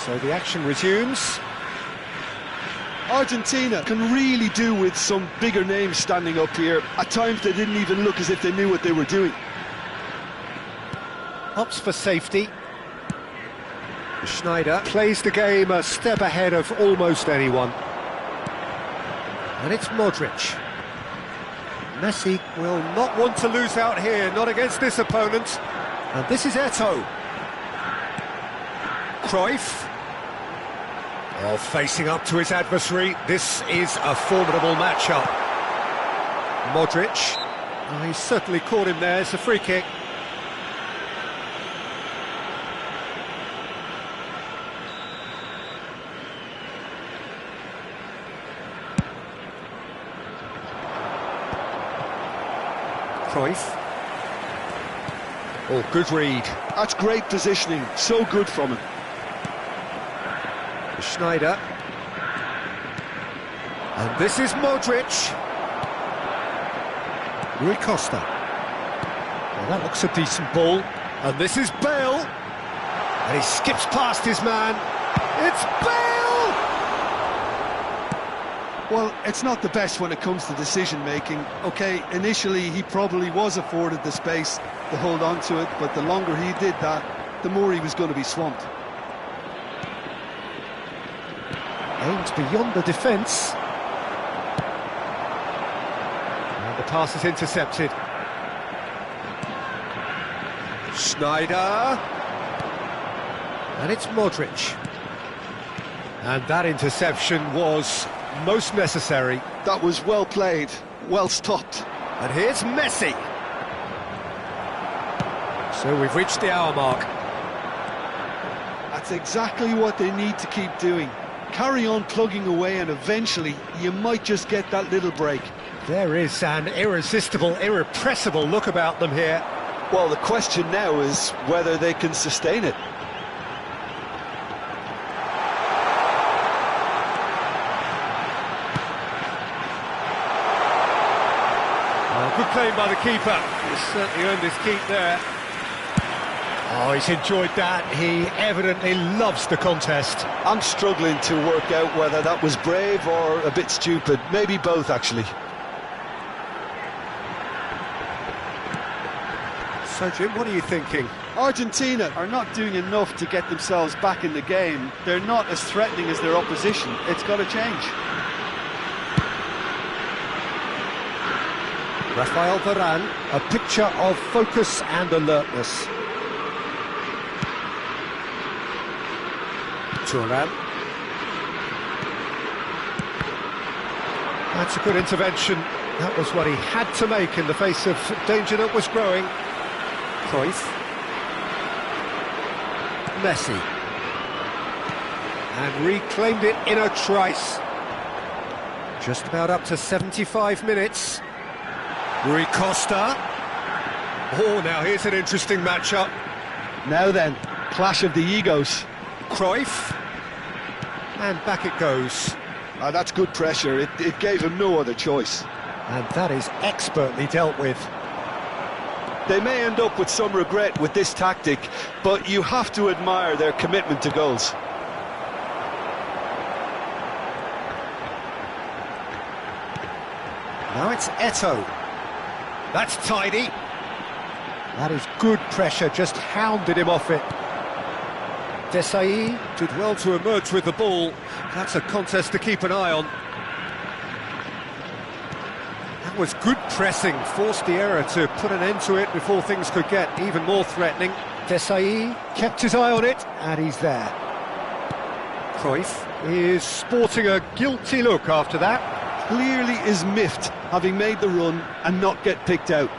So the action resumes. Argentina can really do with some bigger names standing up here. At times they didn't even look as if they knew what they were doing. Opts for safety. Schneider plays the game a step ahead of almost anyone. And it's Modric. Messi will not want to lose out here, not against this opponent. And this is Eto'o. Cruyff. Oh, facing up to his adversary. This is a formidable matchup. Modric. Oh, he's certainly caught him there. It's a free kick. Cruyff. Oh, good read. That's great positioning, so good from him. Schneider. And this is Modric. Rui Costa. Well, that looks a decent ball. And this is Bale. And he skips past his man. It's Bale! Well, it's not the best when it comes to decision-making. OK, initially he probably was afforded the space to hold on to it, but the longer he did that, the more he was going to be swamped. Aimed beyond the defence. And the pass is intercepted. Schneider. And it's Modric. And that interception was most necessary. That was well played, well stopped. And here's Messi. So we've reached the hour mark. That's exactly what they need to keep doing. Carry on plugging away and eventually you might just get that little break. There is an irresistible, irrepressible look about them here. Well, the question now is whether they can sustain it. Good play by the keeper. He's certainly earned his keep there. Oh, he's enjoyed that. He evidently loves the contest. I'm struggling to work out whether that was brave or a bit stupid. Maybe both, actually. So, Jim, what are you thinking? Argentina are not doing enough to get themselves back in the game. They're not as threatening as their opposition. It's got to change. Rafael Varane, a picture of focus and alertness. Thuram. That's a good intervention. That was what he had to make in the face of danger that was growing. Cruyff. Messi. And reclaimed it in a trice. Just about up to 75 minutes. Rui Costa. Oh, now here's an interesting matchup. Now then, clash of the egos. Cruyff. And back it goes. That's good pressure. It gave him no other choice. And that is expertly dealt with. They may end up with some regret with this tactic, but you have to admire their commitment to goals. Now it's Eto'o. That's tidy. That is good pressure, just hounded him off it. Desailly did well to emerge with the ball. That's a contest to keep an eye on. That was good pressing, forced the error to put an end to it before things could get even more threatening. Desailly kept his eye on it, and he's there. Cruyff is sporting a guilty look after that. Clearly is miffed, having made the run and not get picked out.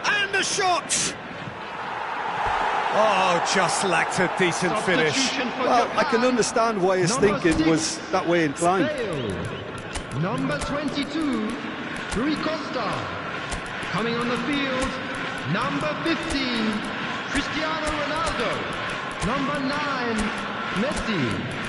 And the shot! Oh, just lacked a decent finish. Well, I can understand why his thinking was that way inclined. Number 22, Rui Costa. Coming on the field, number 15, Cristiano Ronaldo. Number 9, Messi.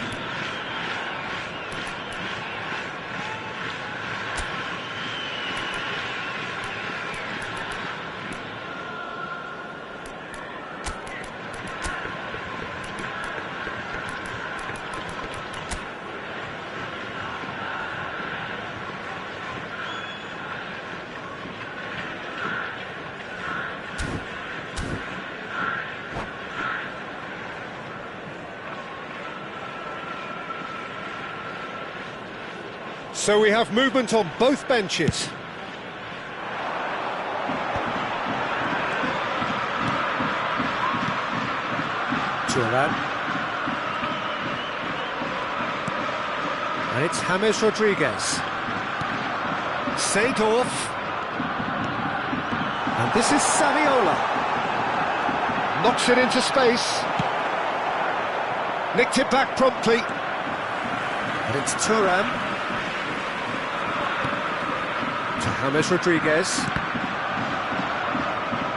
So we have movement on both benches. Thuram. And it's James Rodriguez. Seedorf. And this is Saviola. Knocks it into space. Nicked it back promptly. And it's Thuram. To James Rodriguez.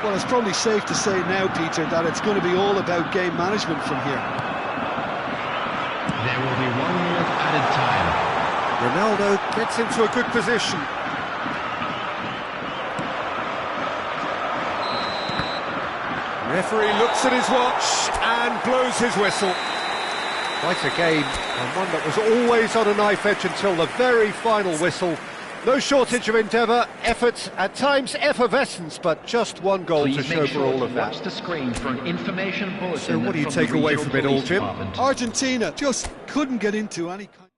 Well, it's probably safe to say now, Peter, that it's going to be all about game management from here. There will be 1 minute added time. Ronaldo gets into a good position. Referee looks at his watch and blows his whistle. Quite a game, and one that was always on a knife edge until the very final whistle. No shortage of endeavour, effort, at times effervescence, but just one goal to show for all of that. Watch the screen for an information bulletin. So what do you from take the away regional from it all, police Jim? department. Argentina just couldn't get into any kind.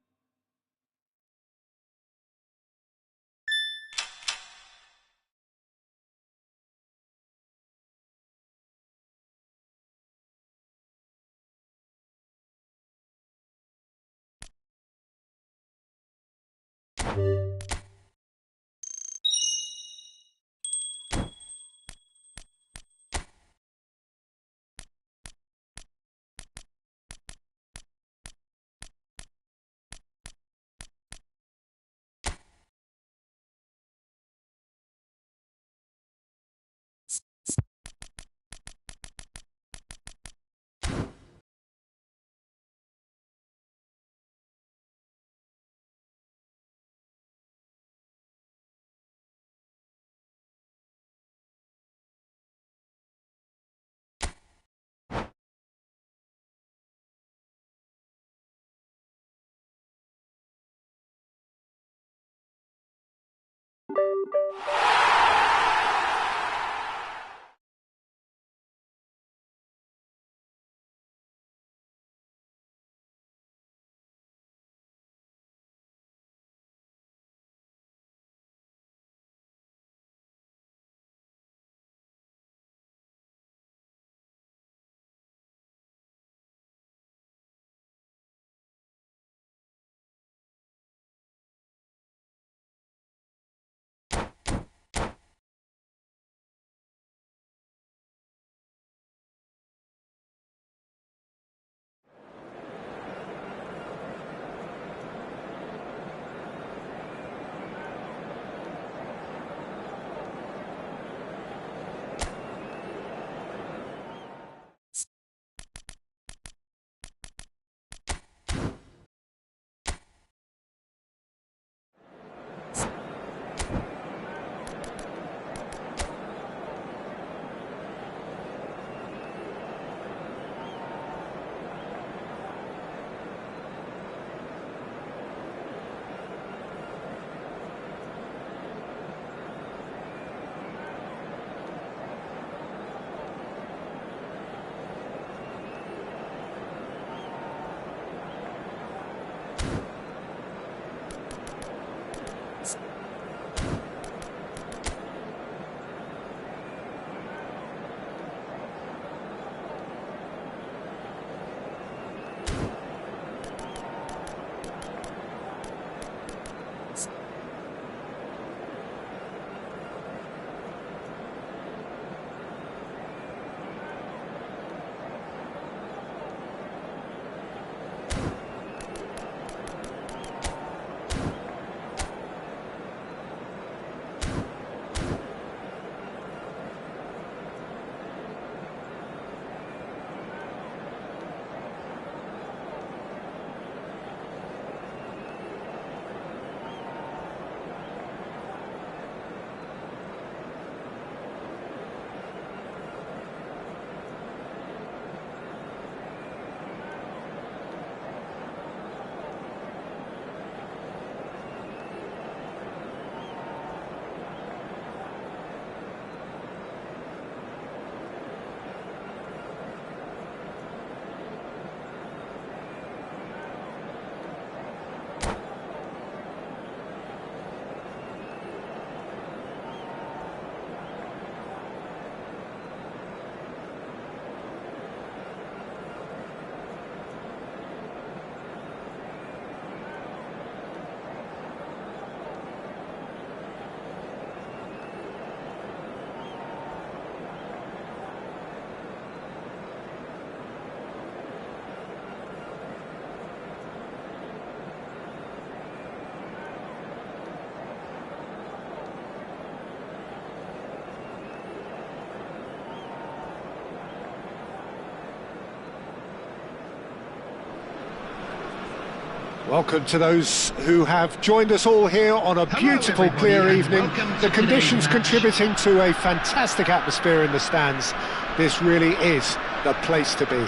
Welcome to those who have joined us all here on a beautiful, everybody, clear and evening. welcome The to conditions today's match. contributing to a fantastic atmosphere in the stands. This really is the place to be.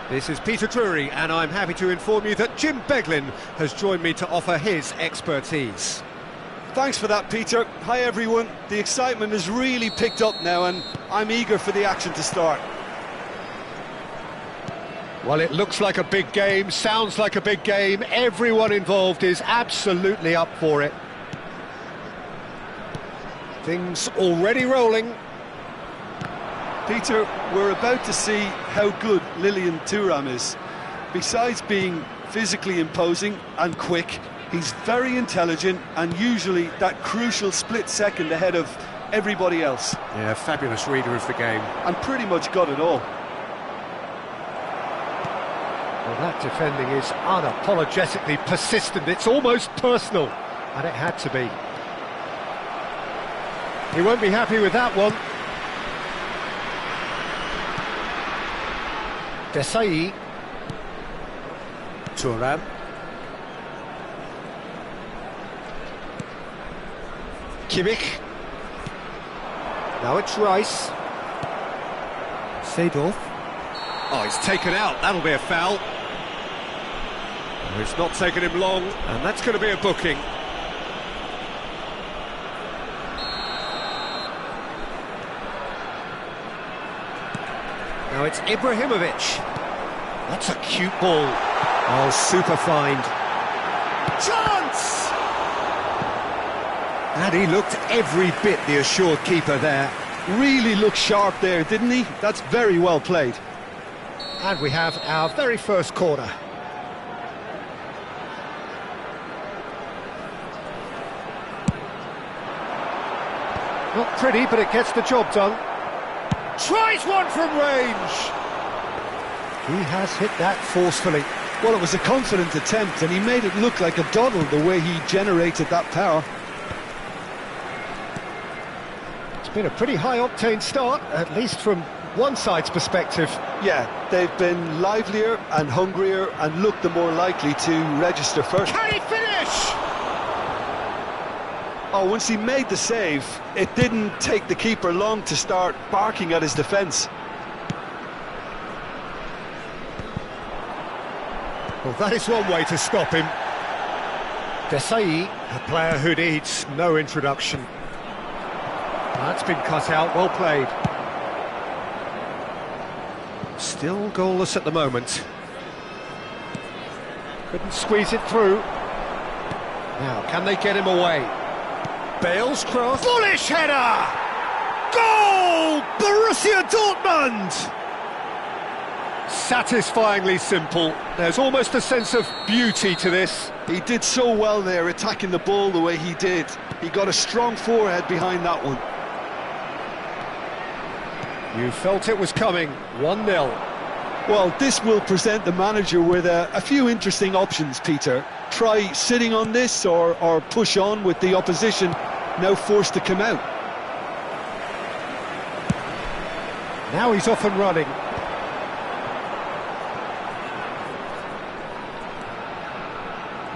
This is Peter Drury, and I'm happy to inform you that Jim Beglin has joined me to offer his expertise. Thanks for that, Peter. Hi, everyone. The excitement has really picked up now, and I'm eager for the action to start. Well, it looks like a big game, sounds like a big game. Everyone involved is absolutely up for it. Things already rolling. Peter, we're about to see how good Lilian Thuram is. Besides being physically imposing and quick, he's very intelligent and usually that crucial split second ahead of everybody else. Yeah, fabulous reader of the game. And pretty much got it all. Well, that defending is unapologetically persistent. It's almost personal, and it had to be. He won't be happy with that one. Desai. Thuram. Kimmich. Now it's Rice. Seedorf. Oh, he's taken out. That'll be a foul. It's not taken him long, and that's going to be a booking. Now it's Ibrahimovic. That's a cute ball. Oh, super find. Chance! And he looked every bit the assured keeper there. Really looked sharp there, didn't he? That's very well played. And we have our very first corner. Not pretty, but it gets the job done. Tries one from range! He has hit that forcefully. Well, it was a confident attempt, and he made it look like a doddle the way he generated that power. It's been a pretty high-octane start, at least from one side's perspective. Yeah, they've been livelier and hungrier and looked the more likely to register first. Can he finish? Oh, once he made the save, it didn't take the keeper long to start barking at his defence. Well, that is one way to stop him. Desai, a player who needs no introduction. That's been cut out, well played. Still goalless at the moment. Couldn't squeeze it through. Now, can they get him away? Bale's cross. Bullish header! Goal! Borussia Dortmund! Satisfyingly simple. There's almost a sense of beauty to this. He did so well there, attacking the ball the way he did. He got a strong forehead behind that one. You felt it was coming. 1-0. Well, this will present the manager with a few interesting options, Peter. Try sitting on this or push on with the opposition now forced to come out. Now he's off and running.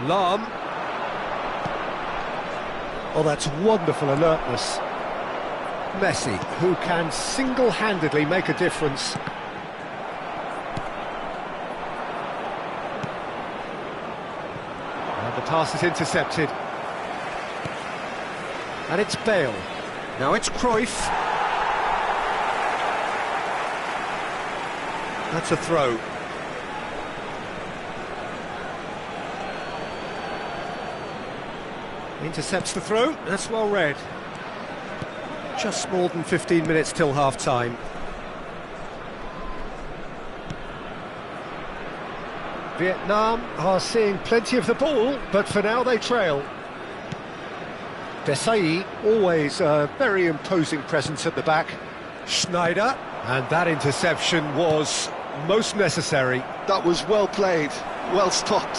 Lahm. Oh, that's wonderful alertness. Messi, who can single-handedly make a difference. And the pass is intercepted. And it's Bale. Now it's Cruyff. That's a throw. Intercepts the throw. That's well read. Just more than 15 minutes till half-time. Vietnam are seeing plenty of the ball, but for now they trail. Desai, always a very imposing presence at the back. Schneider, and that interception was most necessary. That was well played, well stopped.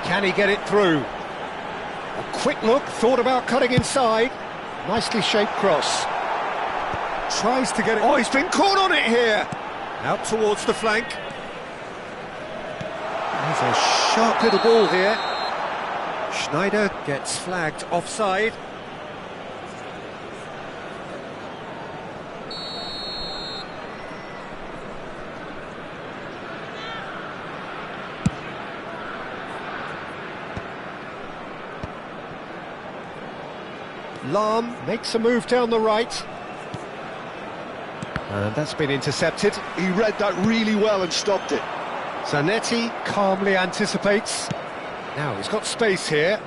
Can he get it through? A quick look, thought about cutting inside. Nicely shaped cross. Tries to get it. Oh, he's been caught on it here. Out towards the flank. There's a Sharp little ball here. Schneider gets flagged offside. Lahm makes a move down the right. And that's been intercepted. He read that really well and stopped it. Zanetti calmly anticipates. Now he's got space here.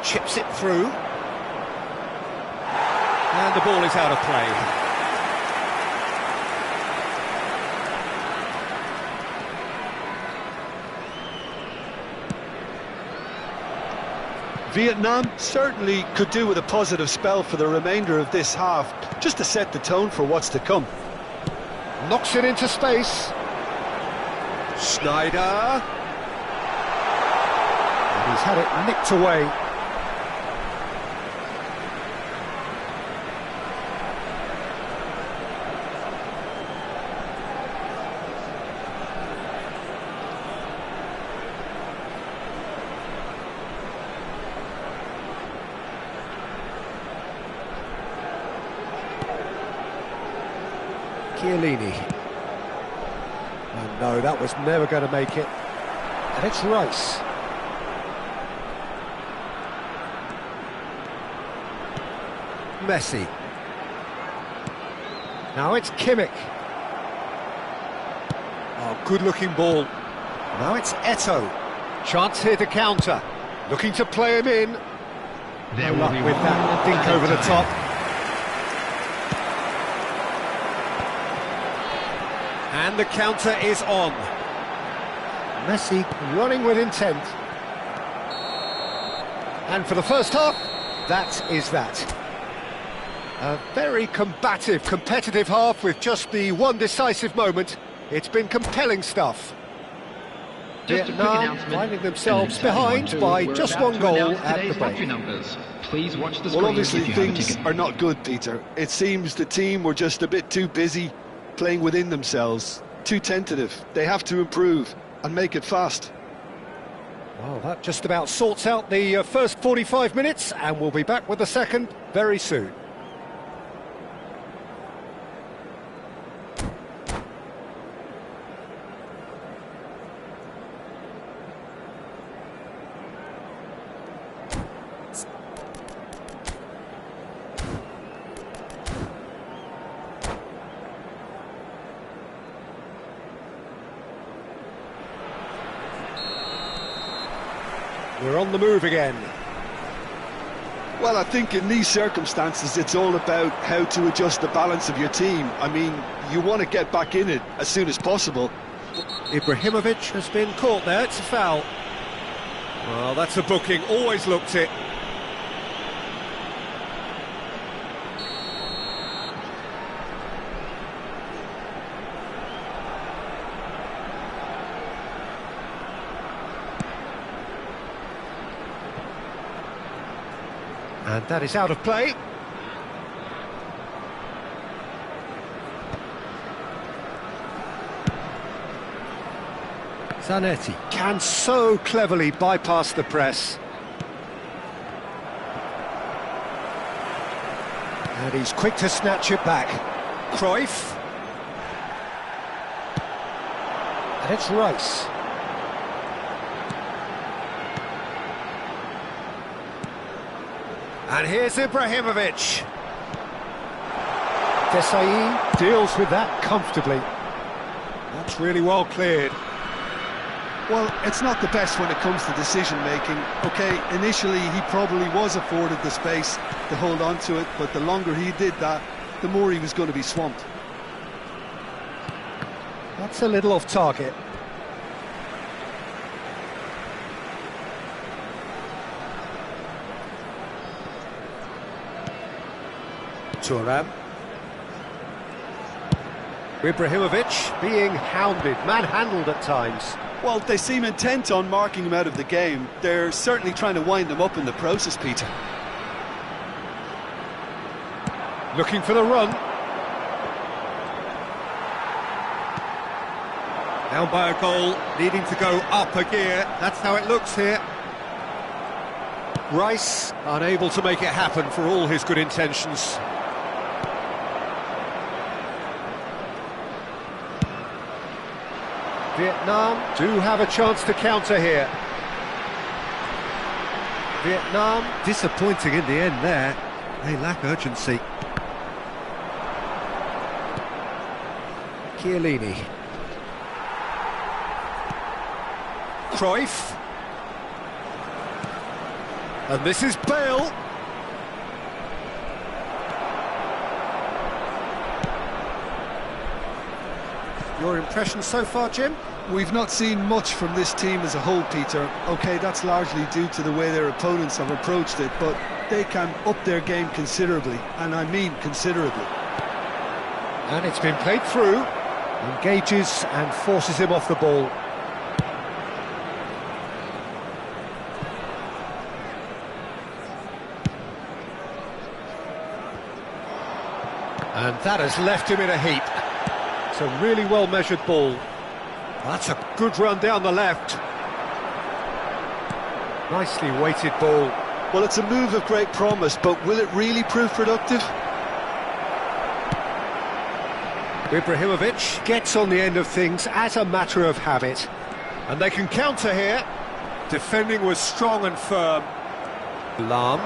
Chips it through. And the ball is out of play. Vietnam certainly could do with a positive spell for the remainder of this half, just to set the tone for what's to come. Knocks it into space. Schneider. And he's had it nicked away. Chiellini. Oh no, that was never going to make it. And it's Rice. Messi. Now it's Kimmich. Oh, good-looking ball. Now it's Eto'o. Chance here to counter. Looking to play him in. There No will luck be with one that. minute Dink added over the time. top. And the counter is on. Messi running with intent. And for the first half, that is that. A very combative, competitive half with just the one decisive moment. It's been compelling stuff. Just a quick Vietnam announcement. finding themselves An exciting one behind too. by We're just about one to goal announce at the today's break. lottery numbers. Please watch the Well, screen obviously if you have a things ticket. are not good, Peter. It seems the team were just a bit too busy playing within themselves, too tentative. They have to improve and make it fast. Well, that just about sorts out the first 45 minutes, and we'll be back with the second very soon. We're on the move again. Well, I think in these circumstances, it's all about how to adjust the balance of your team. I mean, you want to get back in it as soon as possible. Ibrahimovic has been caught there, it's a foul. Well, that's a booking, always looked it. And that is out of play. Zanetti can so cleverly bypass the press. And he's quick to snatch it back. Cruyff. And it's Rice. And here's Ibrahimovic. Desai deals with that comfortably. That's really well cleared. Well, it's not the best when it comes to decision-making. OK, initially he probably was afforded the space to hold on to it, but the longer he did that, the more he was going to be swamped. That's a little off target. Thuram. Ibrahimovic being hounded, manhandled at times. Well, they seem intent on marking him out of the game. They're certainly trying to wind him up in the process, Peter. Looking for the run. Down by a goal, needing to go up a gear. That's how it looks here. Rice unable to make it happen for all his good intentions. Vietnam do have a chance to counter here. Vietnam disappointing in the end there. They lack urgency. Chiellini. Cruyff. And this is Bale. Your impression so far, Jim? We've not seen much from this team as a whole, Peter. OK, that's largely due to the way their opponents have approached it, but they can up their game considerably, and I mean considerably. And it's been played through. Engages and forces him off the ball. And that has left him in a heap. It's a really well-measured ball. That's a good run down the left. Nicely weighted ball. Well, it's a move of great promise, but will it really prove productive? Ibrahimovic gets on the end of things as a matter of habit. And they can counter here. Defending was strong and firm. Lahm.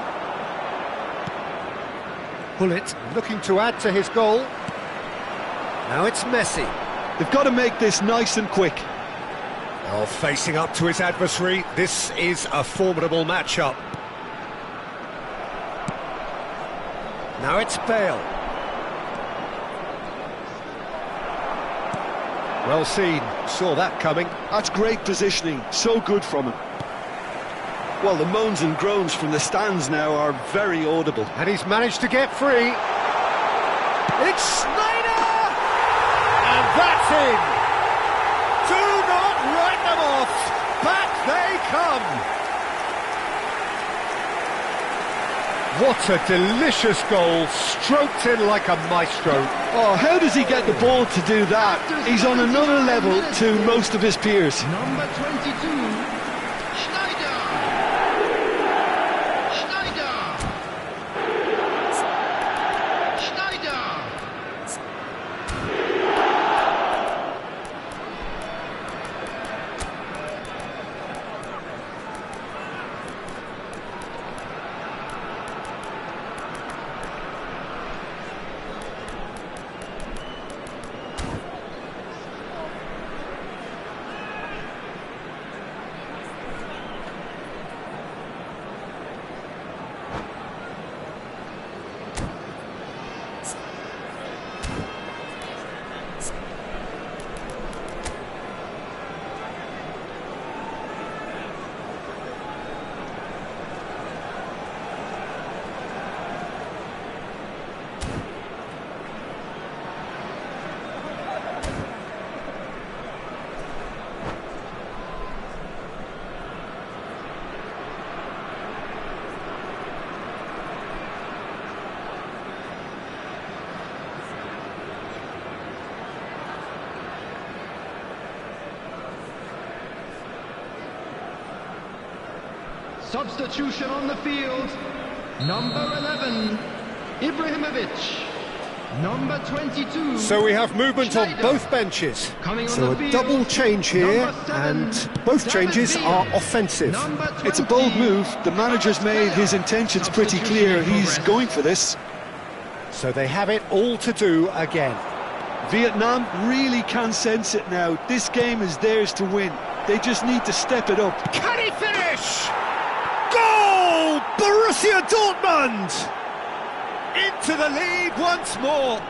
Bullet looking to add to his goal. Now it's Messi. They've got to make this nice and quick. Oh, facing up to his adversary, this is a formidable matchup. Now it's Bale. Well seen, saw that coming. That's great positioning, so good from him. Well, the moans and groans from the stands now are very audible. And he's managed to get free. It's Sneijder! And that's in! Do not write them off! Back they come! What a delicious goal, stroked in like a maestro. Oh, how does he get the ball to do that? He's on another level to most of his peers. Number 22, Schneider. Substitution on the field. Number 11, Ibrahimovic. Number 22. So we have movement Schneider. on both benches. Coming on So the a field, double change here, number 7, and both changes David are Villa. offensive. Number It's a 20, bold move. The manager's made his intentions pretty clear. He's going for this. So they have it all to do again. Vietnam really can sense it now. This game is theirs to win. They just need to step it up. Can he finish? Goal! Borussia Dortmund! Into the lead once more.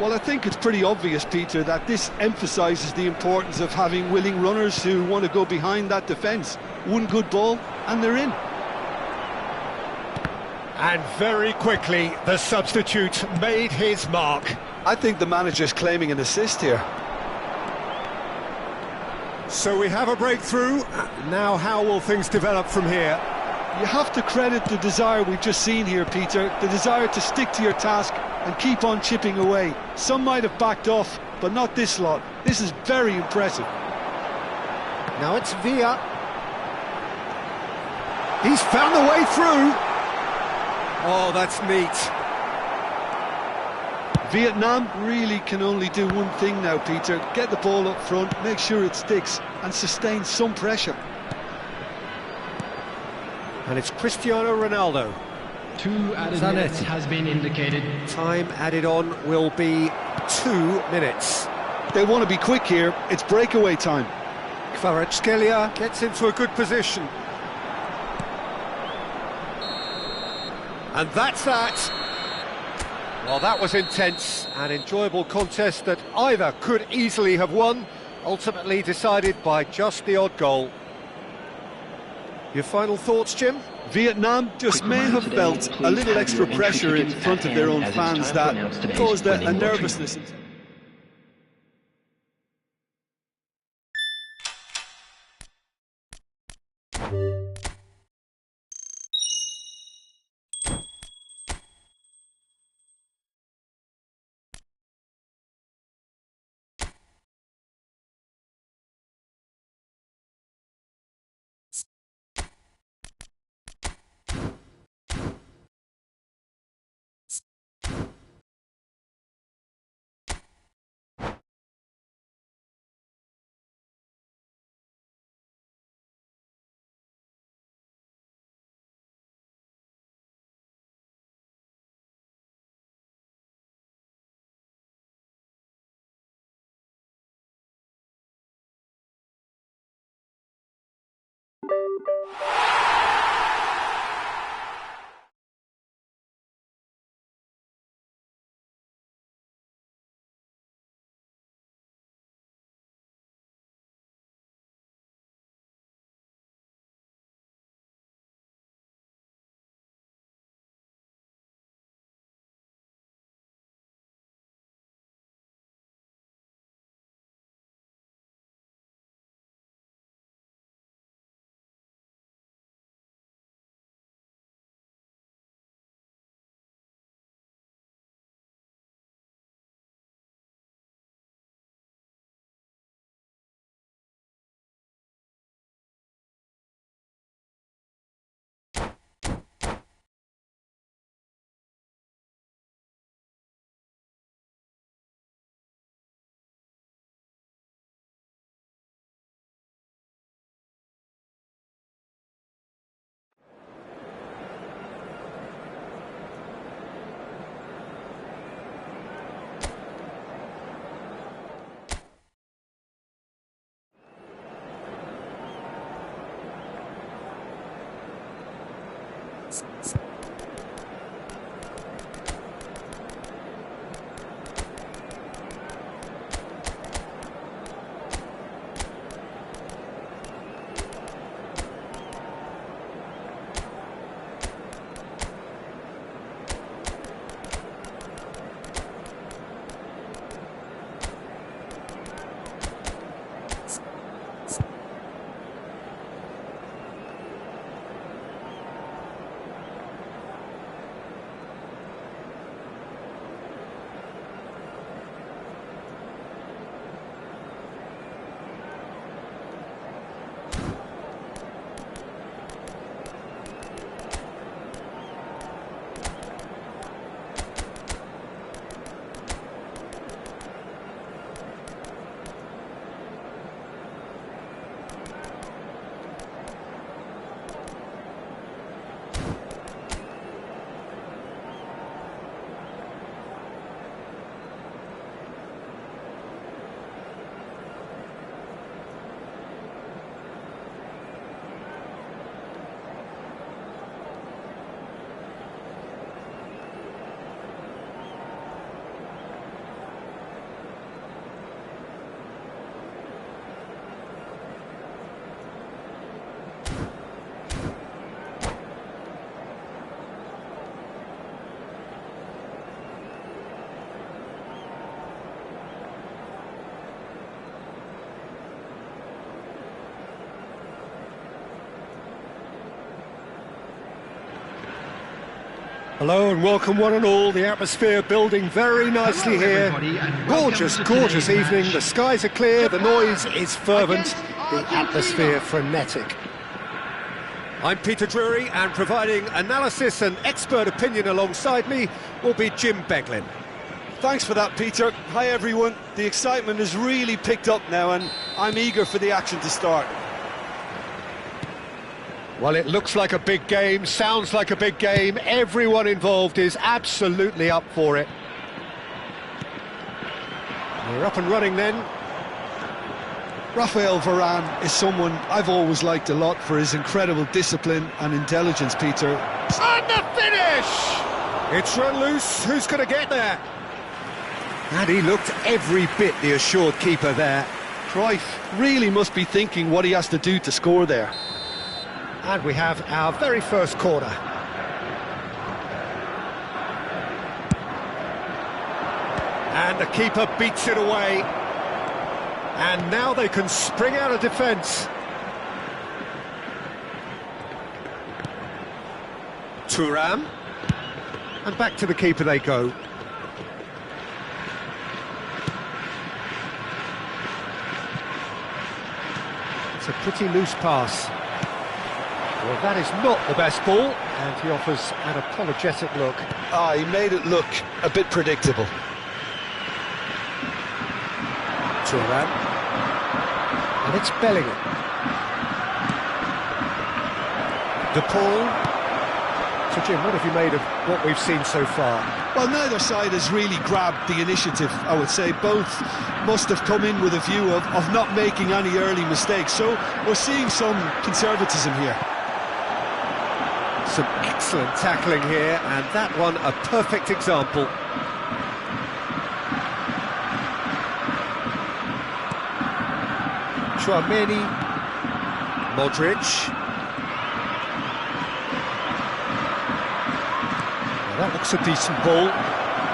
Well, I think it's pretty obvious, Peter, that this emphasises the importance of having willing runners who want to go behind that defence. One good ball, and they're in. And very quickly, the substitute made his mark. I think the manager's claiming an assist here. So we have a breakthrough. Now how will things develop from here? You have to credit the desire we've just seen here, Peter, the desire to stick to your task and keep on chipping away. Some might have backed off, but not this lot. This is very impressive. Now it's Villa. He's found the way through. Oh, that's neat. Vietnam really can only do one thing now, Peter. Get the ball up front, make sure it sticks, and sustain some pressure. And it's Cristiano Ronaldo. 2 added Zanetti. minutes has been indicated. Time added on will be 2 minutes. They want to be quick here. It's breakaway time. Kvaratskhelia gets into a good position. And that's that. Well, that was intense, an enjoyable contest that either could easily have won, ultimately decided by just the odd goal. Your final thoughts, Jim? Vietnam just Quick may reminder have today, felt a please little have extra your entry pressure in tickets front at of their hand own as it's fans time to announce that today's caused a winning lottery. nervousness. Hello and welcome one and all. The atmosphere building very nicely Hello, here. everybody, and Gorgeous, welcome to gorgeous today's evening. match. The skies are clear, the noise is fervent, Against the Argentina. atmosphere frenetic. I'm Peter Drury, and providing analysis and expert opinion alongside me will be Jim Beglin. Thanks for that, Peter. Hi, everyone. The excitement has really picked up now, and I'm eager for the action to start. Well, it looks like a big game, sounds like a big game. Everyone involved is absolutely up for it. We're up and running then. Rafael Varane is someone I've always liked a lot for his incredible discipline and intelligence, Peter. And the finish! It's run loose, who's going to get there? And he looked every bit the assured keeper there. Cruyff really must be thinking what he has to do to score there. And we have our very first corner. And the keeper beats it away. And now they can spring out of defence. Thuram. And back to the keeper they go. It's a pretty loose pass. Well, that is not the best ball, and he offers an apologetic look. He made it look a bit predictable. Thuram. And it's Bellingham. De Paul. So, Jim, what have you made of what we've seen so far? Well, neither side has really grabbed the initiative, I would say. Both must have come in with a view of not making any early mistakes. So we're seeing some conservatism here. Some excellent tackling here, and that one a perfect example. Tchouaméni, Modric. Now that looks a decent ball.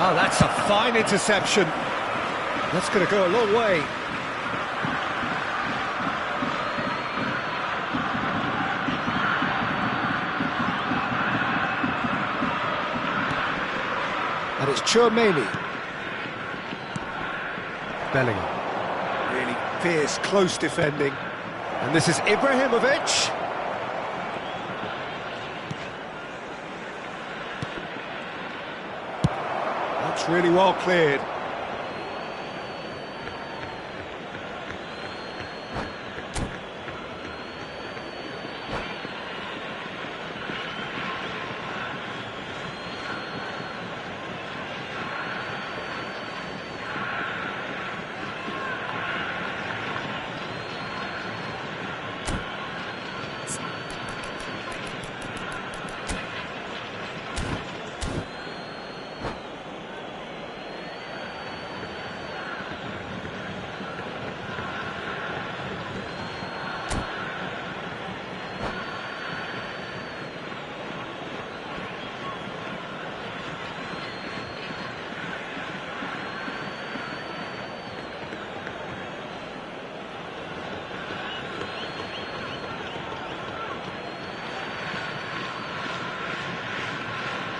Oh, that's a fine interception. That's going to go a long way. And it's Tchouaméni. Bellingham. Really fierce, close defending. And this is Ibrahimovic. That's really well cleared.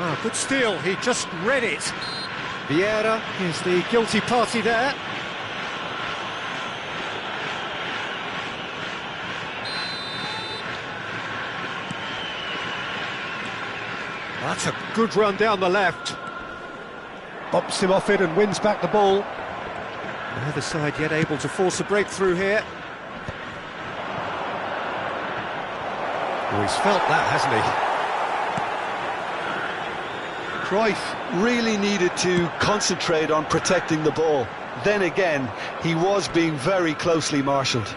Ah, good steal, he just read it. Vieira is the guilty party there. That's a good run down the left. Bumps him off it and wins back the ball. Neither side yet able to force a breakthrough here. Oh, he's felt that, hasn't he? Cruyff really needed to concentrate on protecting the ball. Then again, he was being very closely marshalled.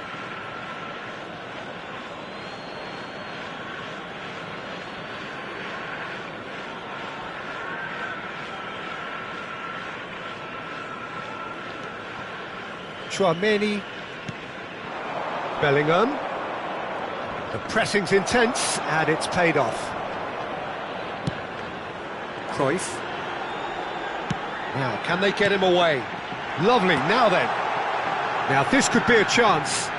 Tchouaméni. Bellingham. The pressing's intense, and it's paid off. Cruyff. Now, can they get him away? Lovely, now then. Now, this could be a chance.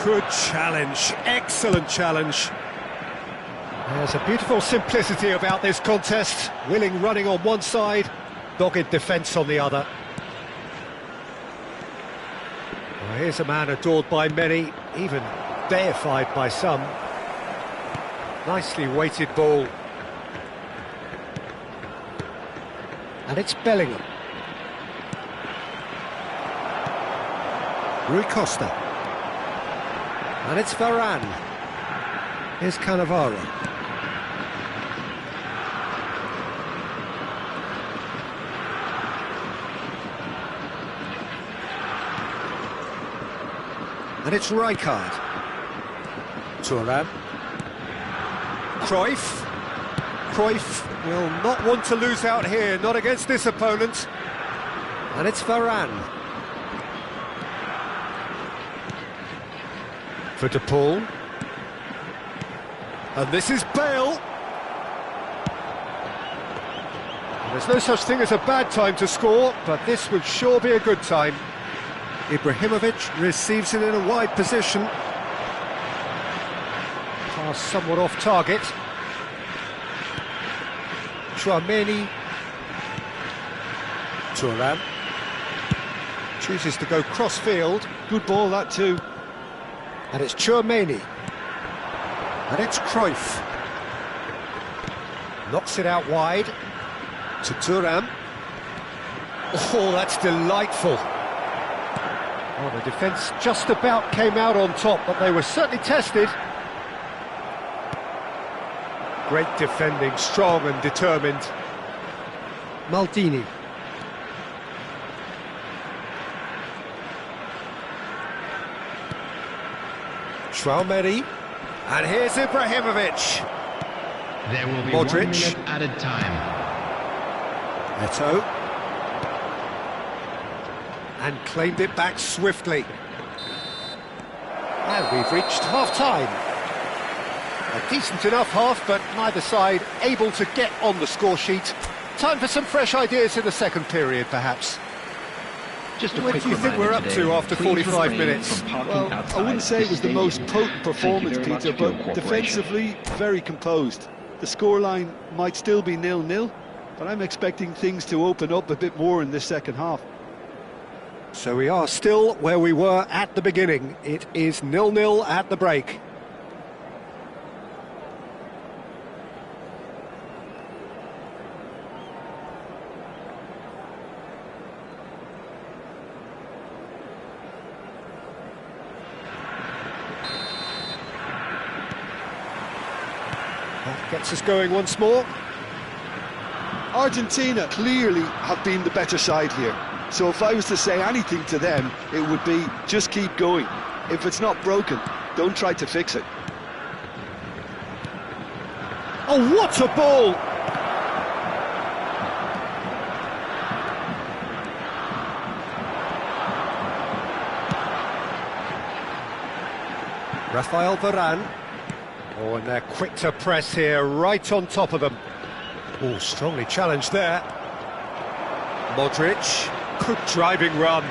Good challenge, excellent challenge. There's a beautiful simplicity about this contest. Willing running on one side, dogged defence on the other. Well, here's a man adored by many, even deified by some. Nicely weighted ball. And it's Bellingham. Rui Costa. And it's Varane. Here's Cannavaro. And it's Rijkaard. Thuram. Cruyff. Cruyff will not want to lose out here, not against this opponent. And it's Varane. For De Paul. And this is Bale. There's no such thing as a bad time to score, but this would sure be a good time. Ibrahimovic receives it in a wide position. Pass somewhat off target. Tchouaméni. Thuram. Chooses to go cross-field. Good ball, that too. And it's Tchouaméni. And it's Cruyff. Knocks it out wide to Thuram. Oh, that's delightful. Oh, the defence just about came out on top, but they were certainly tested. Great defending, strong and determined. Maldini. Tchouaméni. And here's Ibrahimovic. There will be Modric. 1 minute added time. Eto'o. And claimed it back swiftly. And we've reached half-time. A decent enough half, but neither side able to get on the score sheet. Time for some fresh ideas in the second period, perhaps. Just a What quick do you think reminder we're up today, to after please 45 refrain minutes? from parking Well, I outside wouldn't say it was the this most stadium. potent Thank you performance, very much Peter, for your but cooperation. defensively, very composed. The scoreline might still be 0-0, but I'm expecting things to open up a bit more in this second half. So we are still where we were at the beginning. It is 0-0 at the break. That gets us going once more. Argentina clearly have been the better side here. So if I was to say anything to them, it would be just keep going. If it's not broken, don't try to fix it. Oh, what a ball! Rafael Varane. Oh, and they're quick to press here, right on top of them. Oh, strongly challenged there. Modric. Good driving run.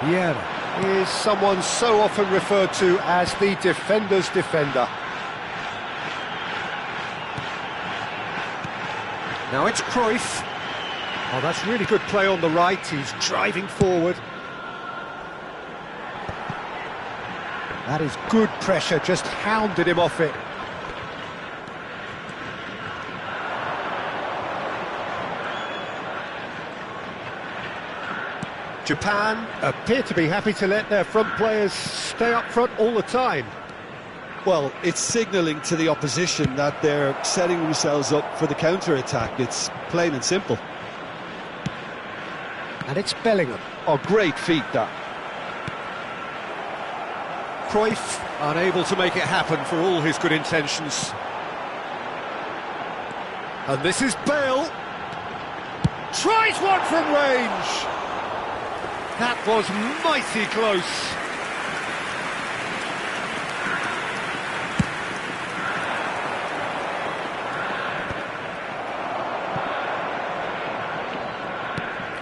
Vieira is someone so often referred to as the defender's defender. Now it's Cruyff. Oh, that's really good play on the right. He's driving forward. That is good pressure, just hounded him off it. Japan appear to be happy to let their front players stay up front all the time. Well, it's signalling to the opposition that they're setting themselves up for the counter-attack. It's plain and simple. And it's Bellingham. Oh, great feat, that. Cruyff unable to make it happen for all his good intentions. And this is Bale. Tries one from range. That was mighty close.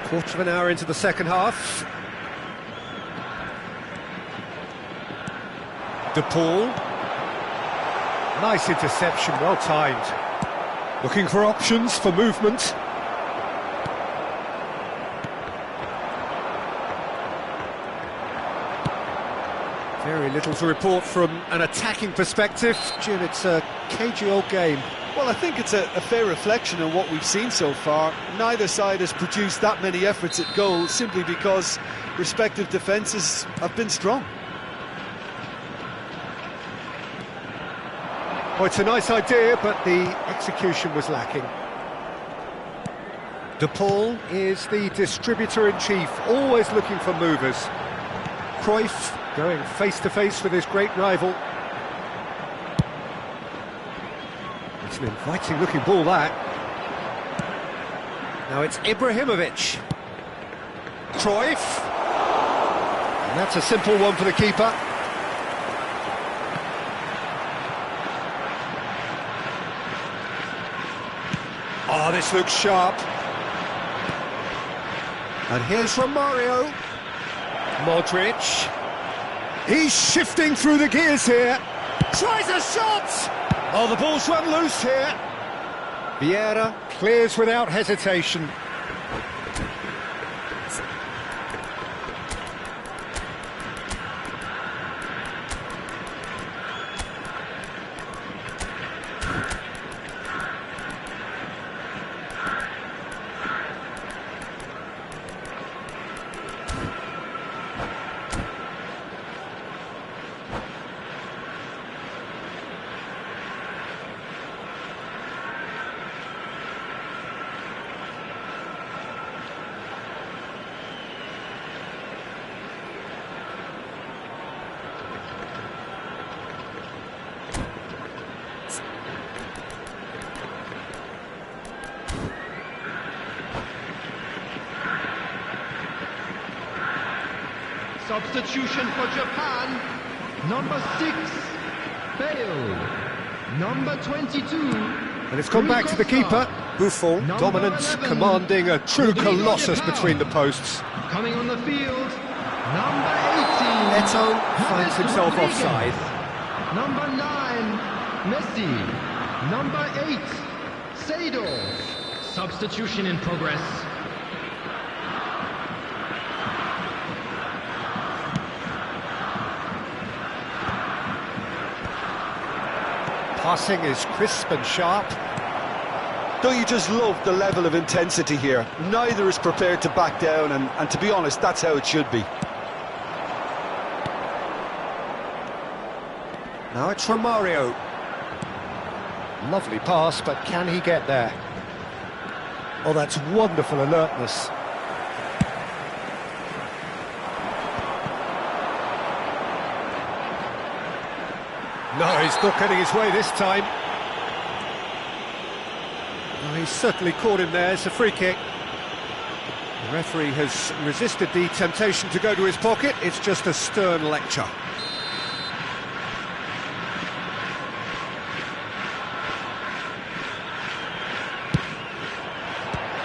Quarter of an hour into the second half. De Paul. Nice interception, well timed. Looking for options for movement. Very little to report from an attacking perspective. Jim, it's a cagey old game. Well, I think it's a fair reflection on what we've seen so far. Neither side has produced that many efforts at goal simply because respective defences have been strong. Well, it's a nice idea, but the execution was lacking. De Paul is the distributor-in-chief, always looking for movers. Cruyff going face-to-face with his great rival. It's an inviting-looking ball, that. Now it's Ibrahimovic. Cruyff. And that's a simple one for the keeper. Oh, this looks sharp. And here's Romario. Modric. He's shifting through the gears here. Tries a shot! Oh, the ball's run loose here. Vieira clears without hesitation. Substitution for Japan. Number 6, failed. Number 22. And it's gone back to the keeper. Buffon, dominant, 11, commanding a true colossus between the posts. Coming on the field, number 18. Eto'o finds himself offside. Number 9, Messi. Number 8, Seedorf. Substitution in progress. Passing is crisp and sharp. Don't you just love the level of intensity here? Neither is prepared to back down, and to be honest, that's how it should be. Now it's Romario. Lovely pass, but can he get there? Oh, that's wonderful alertness. No, he's not getting his way this time. Oh, he's certainly caught him there. It's a free kick. The referee has resisted the temptation to go to his pocket. It's just a stern lecture.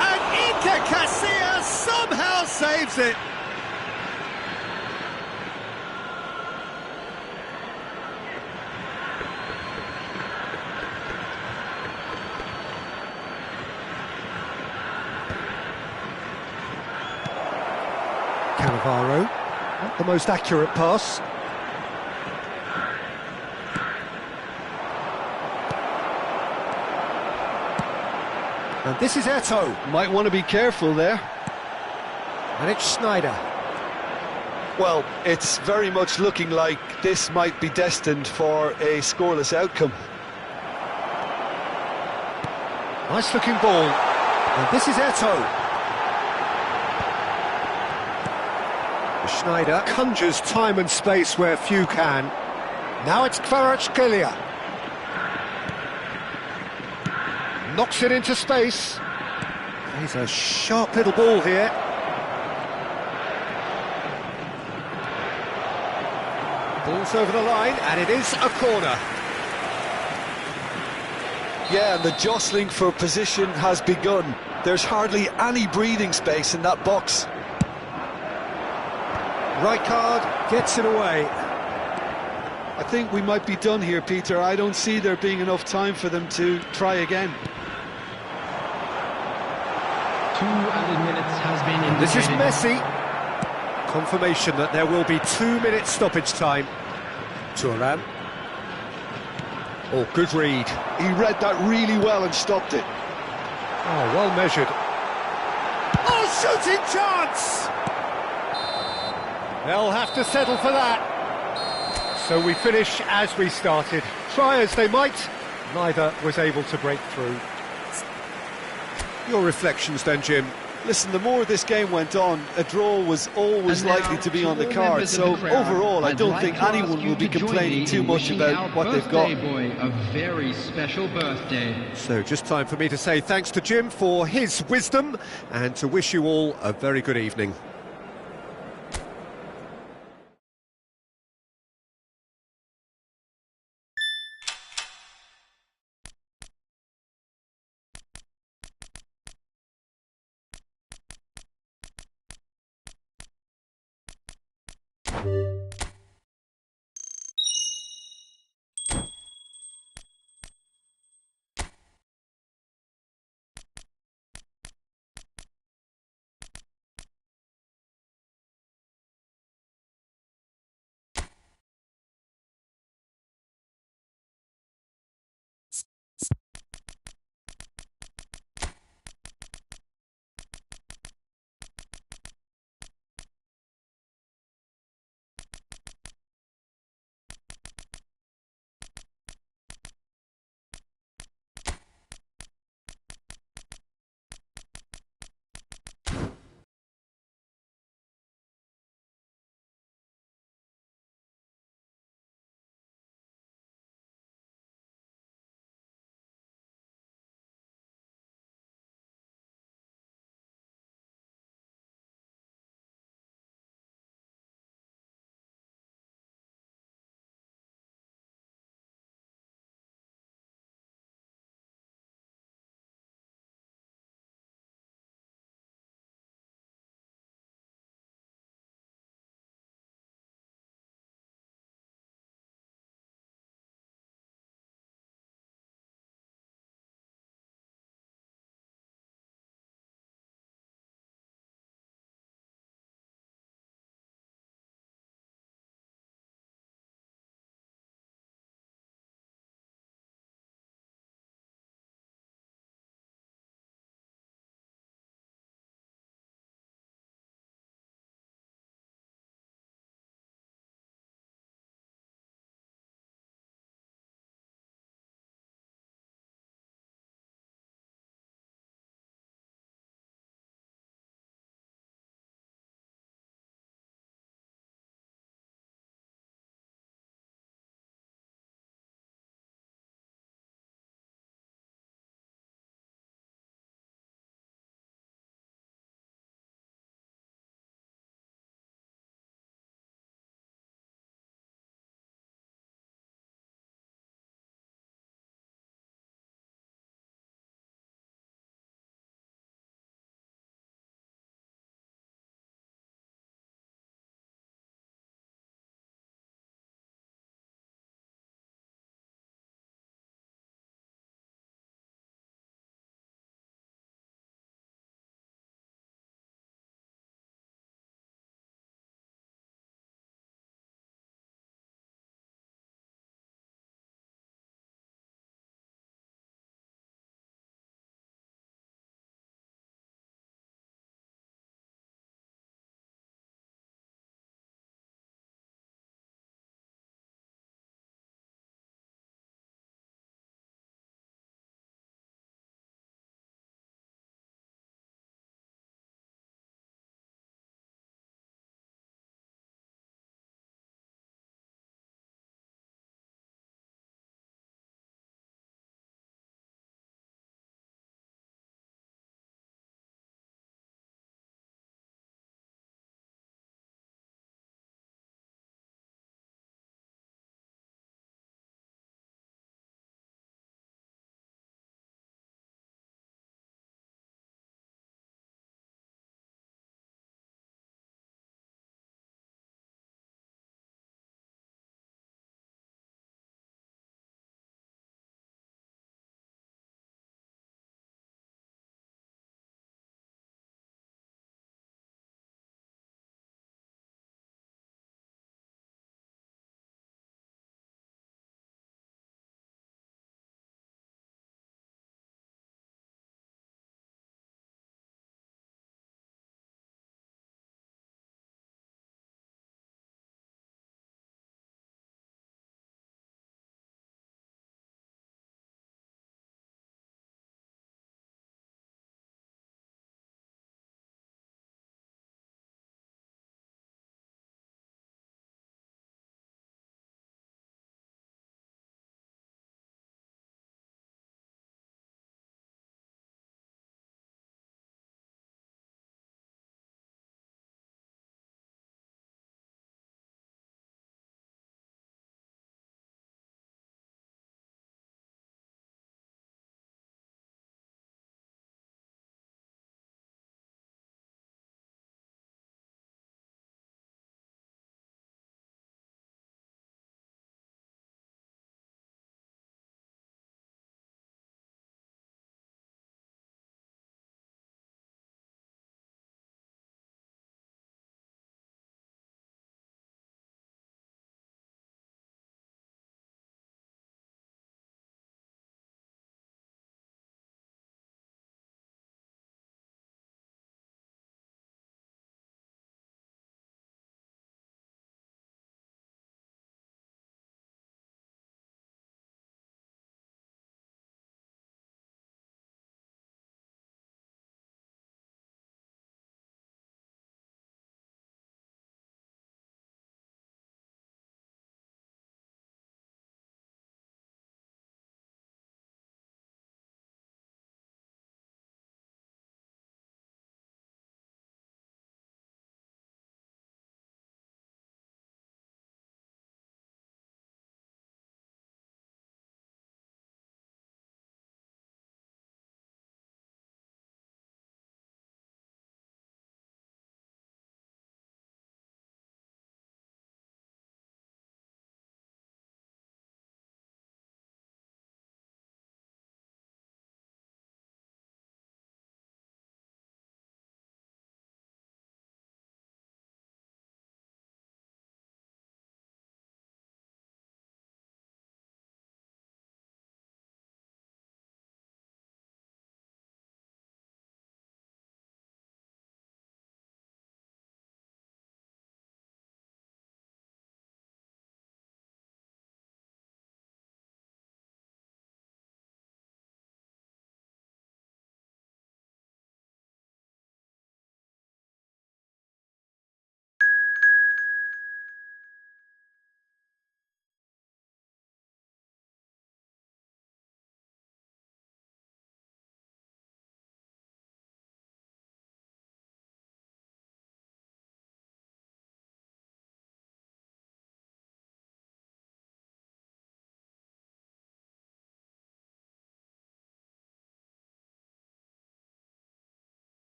And Iker Casillas somehow saves it. Cannavaro, not the most accurate pass. And this is Eto'o. Might want to be careful there. And it's Sneijder. Well, it's very much looking like this might be destined for a scoreless outcome. Nice looking ball. And this is Eto'o. Sneijder conjures time and space where few can. Now it's Kvaratskhelia. Knocks it into space. He's a sharp little ball here. Ball's over the line, and it is a corner. Yeah, and the jostling for position has begun. There's hardly any breathing space in that box. Rijkaard gets it away. I think we might be done here, Peter. I don't see there being enough time for them to try again. 2 added minutes has been indicated. This is Messi. Confirmation that there will be 2 minutes stoppage time. Thuram. Oh, good read. He read that really well and stopped it. Oh, well measured. Oh, shooting chance! They'll have to settle for that. So we finish as we started. Try as they might, neither was able to break through. Your reflections then, Jim? Listen, the more this game went on, a draw was always And now, likely to be to on the all card. members of So the crowd, overall, I I'd don't like think to ask anyone you will be to join complaining me too in much wishing about our what they've got. birthday boy a very special birthday. So just time for me to say thanks to Jim for his wisdom and to wish you all a very good evening.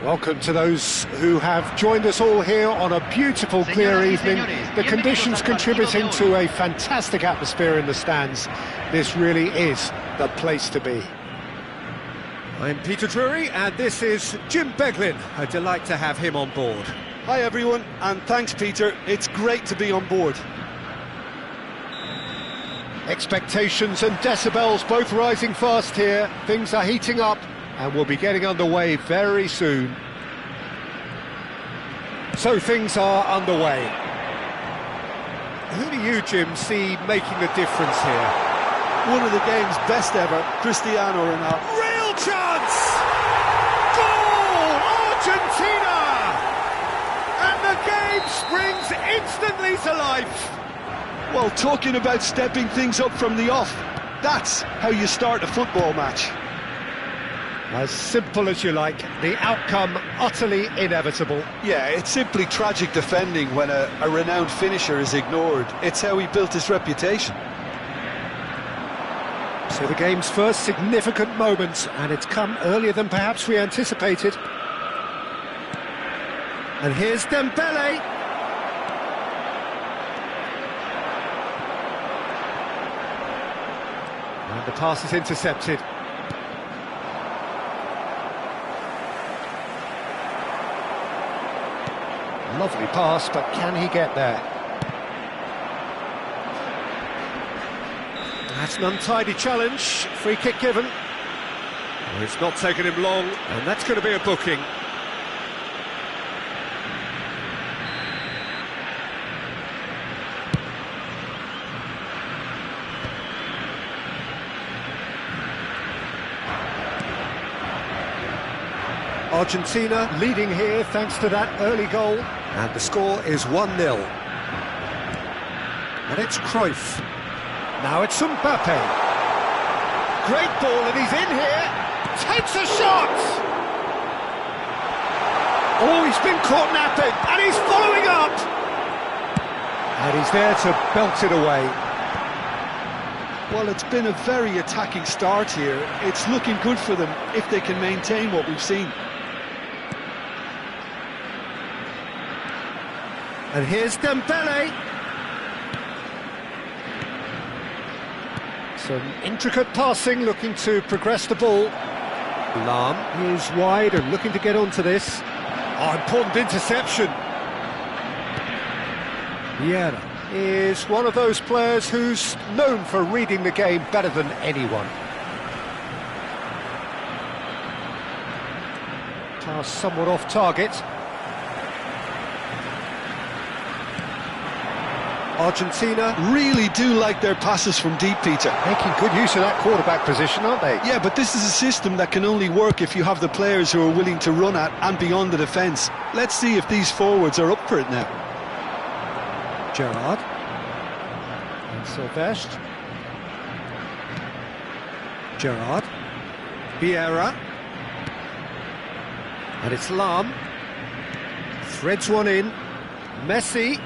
Welcome to those who have joined us all here on a beautiful, clear evening. The conditions contributing to a fantastic atmosphere in the stands. This really is the place to be. I'm Peter Drury, and this is Jim Beglin. A delight to have him on board. Hi everyone, and thanks Peter, it's great to be on board. Expectations and decibels both rising fast here. Things are heating up, and we'll be getting underway very soon. So things are underway. Who do you, Jim, see making the difference here? One of the game's best ever, Cristiano Ronaldo. Real chance! Goal! Argentina! And the game springs instantly to life. Well, talking about stepping things up from the off, that's how you start a football match. As simple as you like, the outcome utterly inevitable. Yeah, it's simply tragic defending when a renowned finisher is ignored. It's how he built his reputation. So the game's first significant moment, and it's come earlier than perhaps we anticipated. And here's Dembele. And the pass is intercepted. Lovely pass, but can he get there? That's an untidy challenge. Free kick given. Well, it's not taken him long, and that's going to be a booking. Argentina leading here thanks to that early goal. And the score is 1-0. And it's Cruyff. Now it's Mbappe. Great ball, and he's in here. Takes a shot! Oh, he's been caught napping, and he's following up! And he's there to belt it away. Well, it's been a very attacking start here. It's looking good for them if they can maintain what we've seen. And here's Dembele. Some intricate passing, looking to progress the ball. Lahm is wide and looking to get onto this. Oh, important interception. Vieira is one of those players who's known for reading the game better than anyone. Pass somewhat off target. Argentina Really do like their passes from deep, Peter. making good use of that quarterback position, aren't they? Yeah, but this is a system that can only work if you have the players who are willing to run at and beyond the defence. Let's see if these forwards are up for it now. Gerrard and Silvestre. Gerrard, Vieira, and it's Lahm. Threads one in. Messi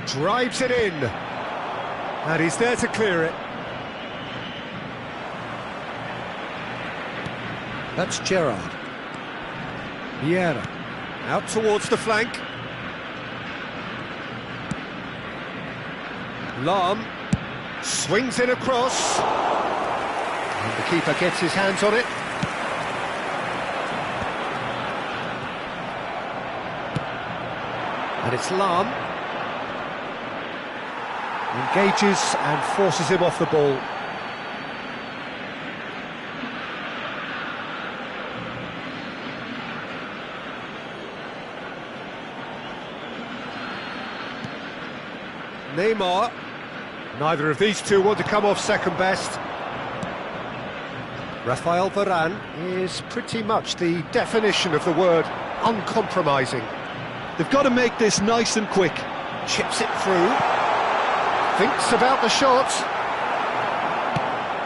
drives it in, and he's there to clear it. That's Gerrard. Vieira out towards the flank. Lahm swings it across, and the keeper gets his hands on it. And it's Lahm. Engages and forces him off the ball. Neymar. Neither of these two want to come off second best. Rafael Varane is pretty much the definition of the word uncompromising. They've got to make this nice and quick. Chips it through. Thinks about the shot.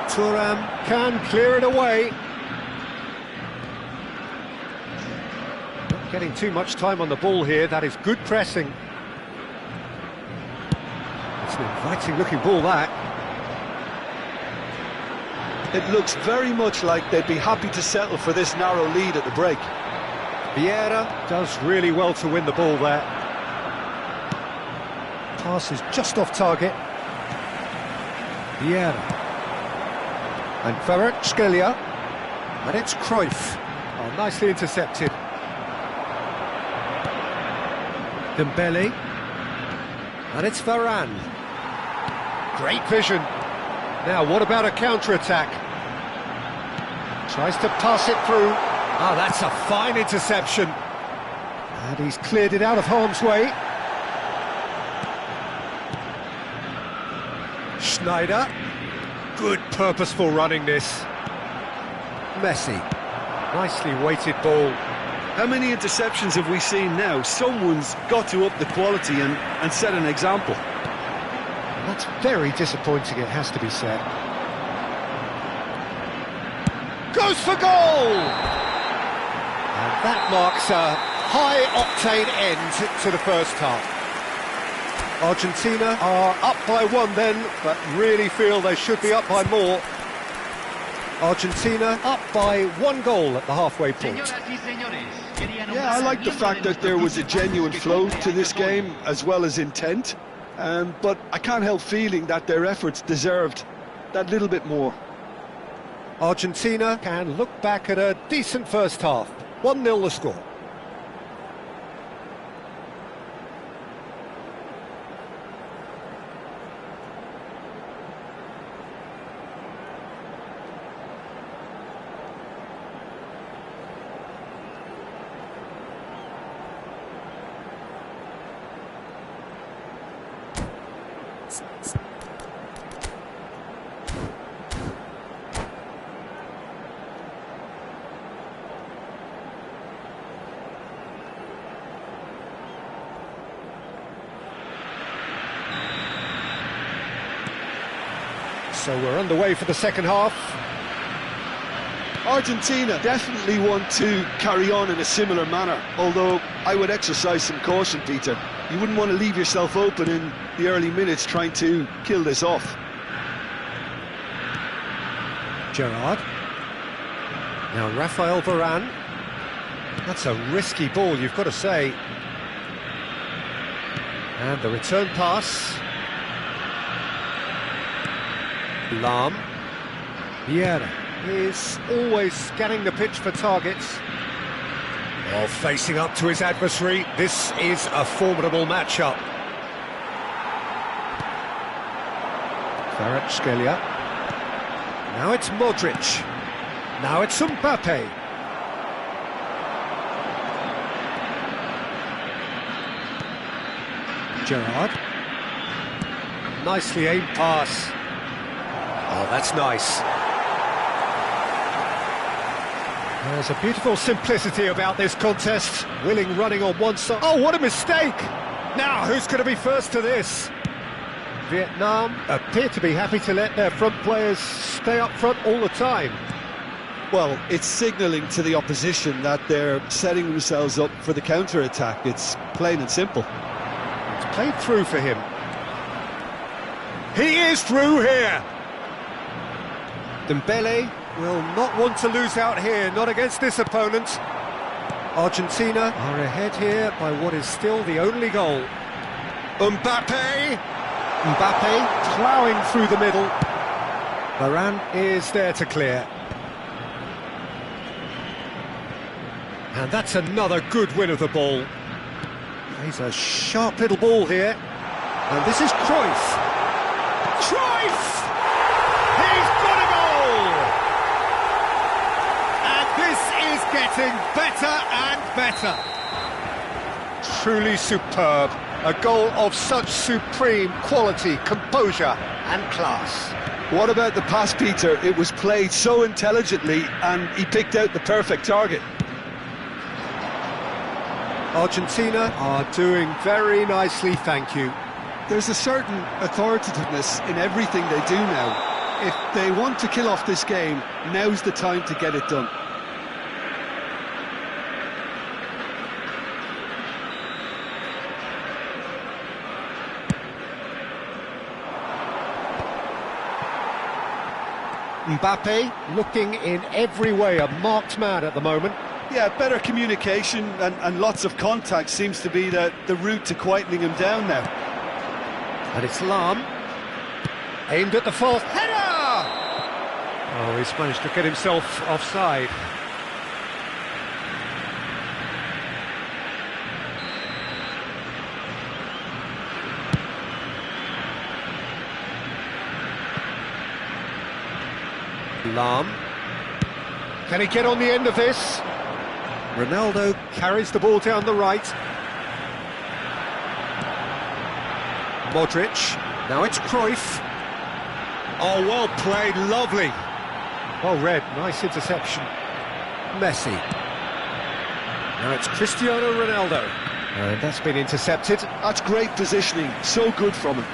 Thuram can clear it away. Not getting too much time on the ball here. That is good pressing. It's an inviting looking ball, that. It looks very much like they'd be happy to settle for this narrow lead at the break. Vieira does really well to win the ball there. Pass is just off target. Vieira. And Kvaratskhelia. And it's Cruyff. Oh, nicely intercepted. Dembele. And it's Varane. Great vision. Now, what about a counter-attack? Tries to pass it through. Ah, that's a fine interception. And he's cleared it out of harm's way. Schneider. Good purposeful running this. Messi. Nicely weighted ball. How many interceptions have we seen now? Someone's got to up the quality and set an example. That's very disappointing, it has to be said. Goes for goal! And that marks a high-octane end to the first half. Argentina are up by one then, but really feel they should be up by more. Argentina up by 1 goal at the halfway point. Yeah, I like the fact that there was a genuine flow to this game, as well as intent. But I can't help feeling that their efforts deserved that little bit more. Argentina can look back at a decent first half. 1-0 the score. So we're underway for the second half. Argentina definitely want to carry on in a similar manner, although I would exercise some caution, Peter. You wouldn't want to leave yourself open in the early minutes trying to kill this off. Gerrard. Now Rafael Varane. That's a risky ball, you've got to say. And the return pass. Lahm. Vieira is always scanning the pitch for targets. While facing up to his adversary, this is a formidable matchup. Kvaratskhelia. Now it's Modric. Now it's Mbappe. Gerrard. Nicely aimed pass. Oh, that's nice. There's a beautiful simplicity about this contest. Willing running on one side. Oh, what a mistake! Now, who's going to be first to this? Vietnam appear to be happy to let their front players stay up front all the time. Well, it's signalling to the opposition that they're setting themselves up for the counter-attack. It's plain and simple. It's played through for him. He is through here! Dembele will not want to lose out here, not against this opponent. Argentina are ahead here by what is still the only goal. Mbappe! Mbappe ploughing through the middle. Varane is there to clear. And that's another good win of the ball. He's a sharp little ball here. And this is Cruyff. Cruyff! He's got a goal! And this is getting better and better. Truly superb. A goal of such supreme quality, composure and class. What about the pass, Peter? It was played so intelligently and he picked out the perfect target. Argentina are doing very nicely, thank you. There's a certain authoritativeness in everything they do now. If they want to kill off this game, now's the time to get it done. Mbappe looking in every way a marked man at the moment. Yeah, better communication and lots of contact seems to be the route to quietening him down now. And it's Lahm, aimed at the fourth header! Oh, he's managed to get himself offside. Lahm. Can he get on the end of this? Ronaldo carries the ball down the right. Modric. Now it's Cruyff. Oh, well played, lovely. Well read, nice interception. Messi. Now it's Cristiano Ronaldo. And that's been intercepted. That's great positioning, so good from him.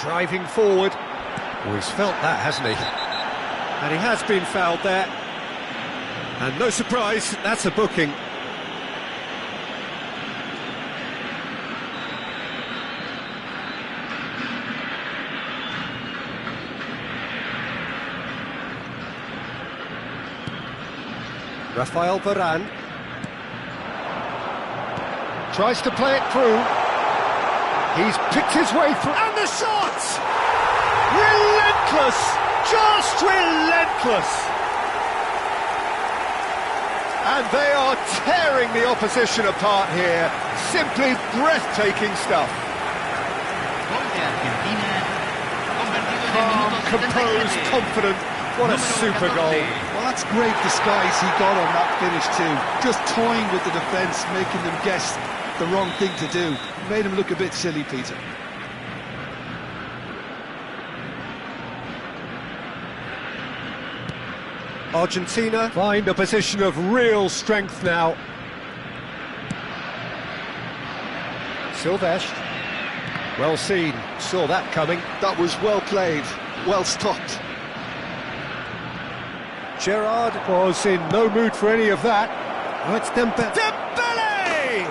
Driving forward. Oh, he's felt that, hasn't he? And he has been fouled there. And no surprise, that's a booking. Rafael Varane. Tries to play it through. He's picked his way through, and the shot! Relentless! Just relentless! And they are tearing the opposition apart here. Simply breathtaking stuff. Calm, composed, confident. What a super goal. Well, that's great disguise he got on that finish too. Just toying with the defence, making them guess the wrong thing to do. Made him look a bit silly, Peter. Argentina find a position of real strength now. Silvestre. Well seen, saw that coming. That was well played, well stopped. Gerrard was in no mood for any of that. Oh, it's Dembele! Dembele!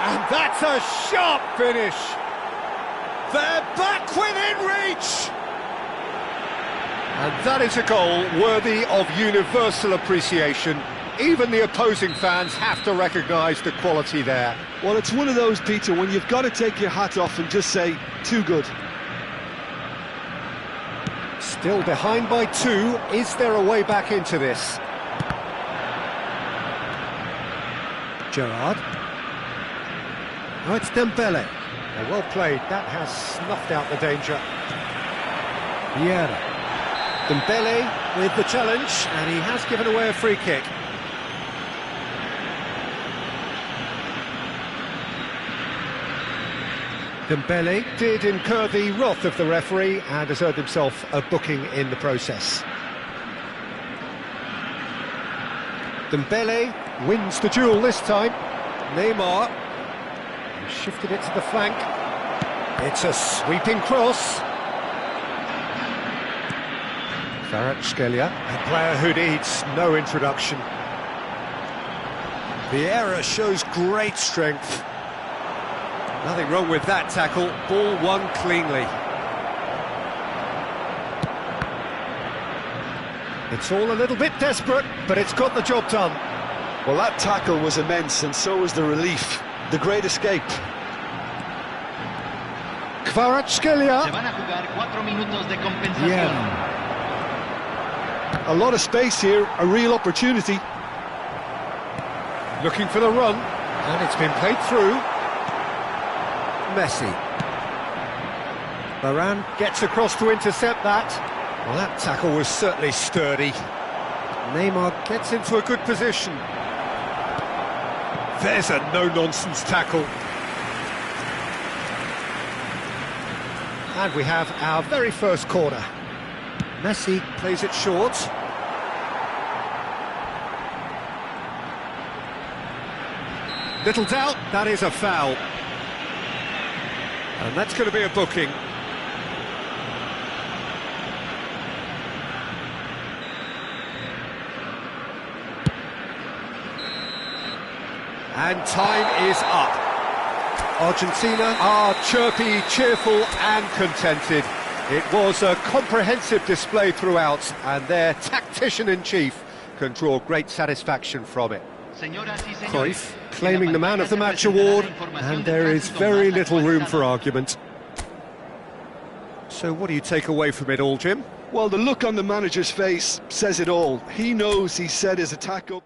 And that's a sharp finish. They're back within reach! And that is a goal worthy of universal appreciation. Even the opposing fans have to recognise the quality there. Well, it's one of those, Peter, when you've got to take your hat off and just say, too good. Still behind by 2. Is there a way back into this? Gerrard. Oh, it's Dembele. Well played. That has snuffed out the danger. Vieira. Dembele with the challenge, and he has given away a free kick. Dembele did incur the wrath of the referee and has earned himself a booking in the process. Dembele wins the duel this time. Neymar shifted it to the flank. It's a sweeping cross. Kvaratskhelia, a player who needs no introduction. Vieira shows great strength. Nothing wrong with that tackle, ball won cleanly. It's all a little bit desperate, but it's got the job done. Well, that tackle was immense, and so was the relief. The great escape. Kvaratskhelia. Se van a jugar 4 minutos de compensación. Yeah. A lot of space here, a real opportunity. Looking for the run, and it's been played through. Messi. Varane gets across to intercept that. Well, that tackle was certainly sturdy. Neymar gets into a good position. There's a no-nonsense tackle. And we have our very first corner. Messi plays it short. Little doubt, that is a foul. And that's going to be a booking. And time is up. Argentina are chirpy, cheerful and contented. It was a comprehensive display throughout, and their tactician-in-chief can draw great satisfaction from it. Cruyff claiming the Man of the Match award, and there is very little room for argument. So what do you take away from it all, Jim? Well, the look on the manager's face says it all. He knows he's set his attack up.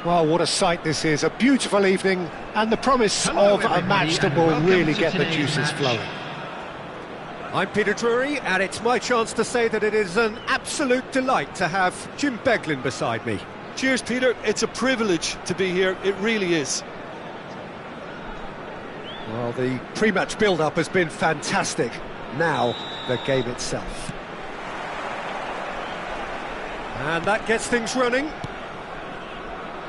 Well, what a sight this is. A beautiful evening and the promise of a match that will really get the juices flowing. I'm Peter Drury, and it's my chance to say that it is an absolute delight to have Jim Beglin beside me. Cheers, Peter. It's a privilege to be here. It really is. Well, the pre-match build-up has been fantastic. Now, the game itself. And that gets things running.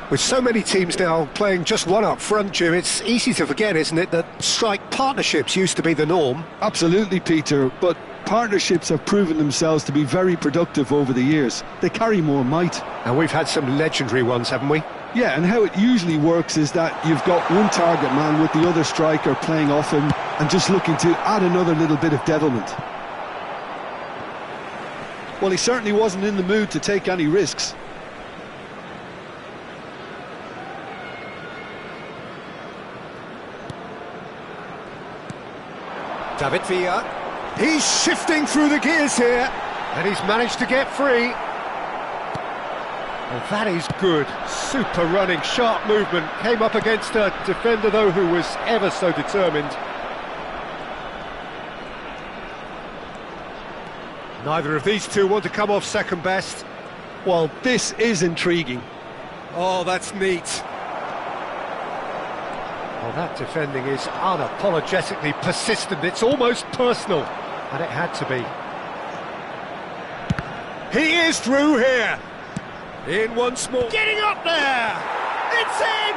With so many teams now playing just one up front, Jim, it's easy to forget, isn't it, that strike partnerships used to be the norm? Absolutely, Peter, but partnerships have proven themselves to be very productive over the years. They carry more might. And we've had some legendary ones, haven't we? Yeah, and how it usually works is that you've got one target man with the other striker playing off him and just looking to add another little bit of devilment. Well, he certainly wasn't in the mood to take any risks. David Villa, he's shifting through the gears here, and he's managed to get free. Well, that is good, super running, sharp movement, came up against a defender though who was ever so determined. Neither of these two want to come off second best. Well, this is intriguing. Oh, that's neat. Well, that defending is unapologetically persistent. It's almost personal, and it had to be. He is through here. In once more. Getting up there! It's in!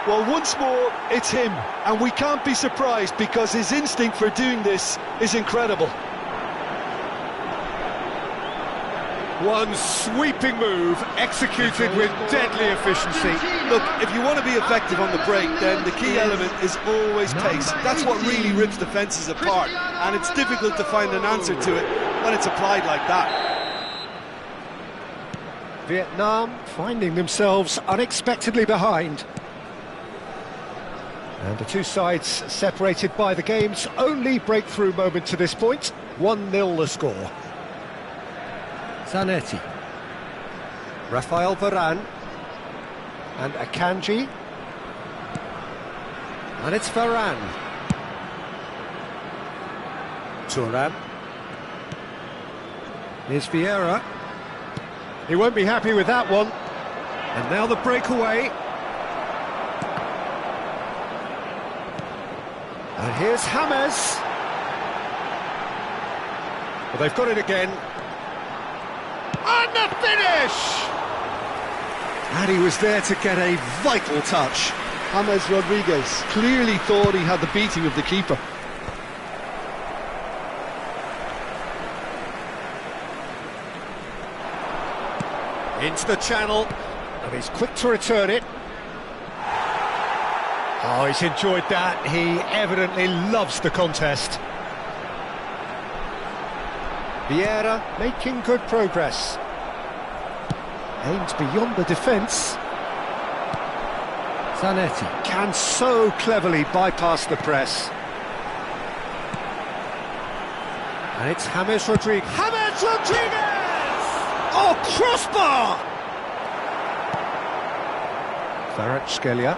Well, once more, it's him. And we can't be surprised because his instinct for doing this is incredible. One sweeping move, executed with deadly efficiency. Look, if you want to be effective on the break, then the key element is always pace. That's what really rips defences apart, and it's difficult to find an answer to it when it's applied like that. Vietnam finding themselves unexpectedly behind. And the two sides separated by the game's only breakthrough moment to this point. 1-0 the score. Zanetti. Rafael Varane. And Akanji. And it's Varane. Thuram. Here's Vieira. He won't be happy with that one. And now the breakaway. And here's James. Well, they've got it again. And the finish! And he was there to get a vital touch. James Rodriguez clearly thought he had the beating of the keeper. Into the channel, and he's quick to return it. Oh, he's enjoyed that. He evidently loves the contest. Vieira making good progress. Aims beyond the defence. Zanetti can so cleverly bypass the press. And it's James Rodriguez. James Rodriguez! Oh, crossbar! Kvaratskhelia.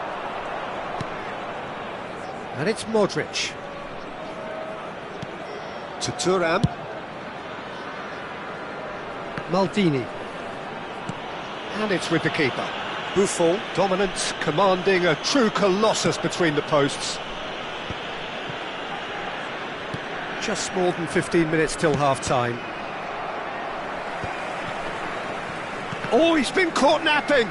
And it's Modric. To Thuram. Maldini. And it's with the keeper. Buffon, dominant, commanding, a true colossus between the posts. Just more than 15 minutes till half-time. Oh, he's been caught napping!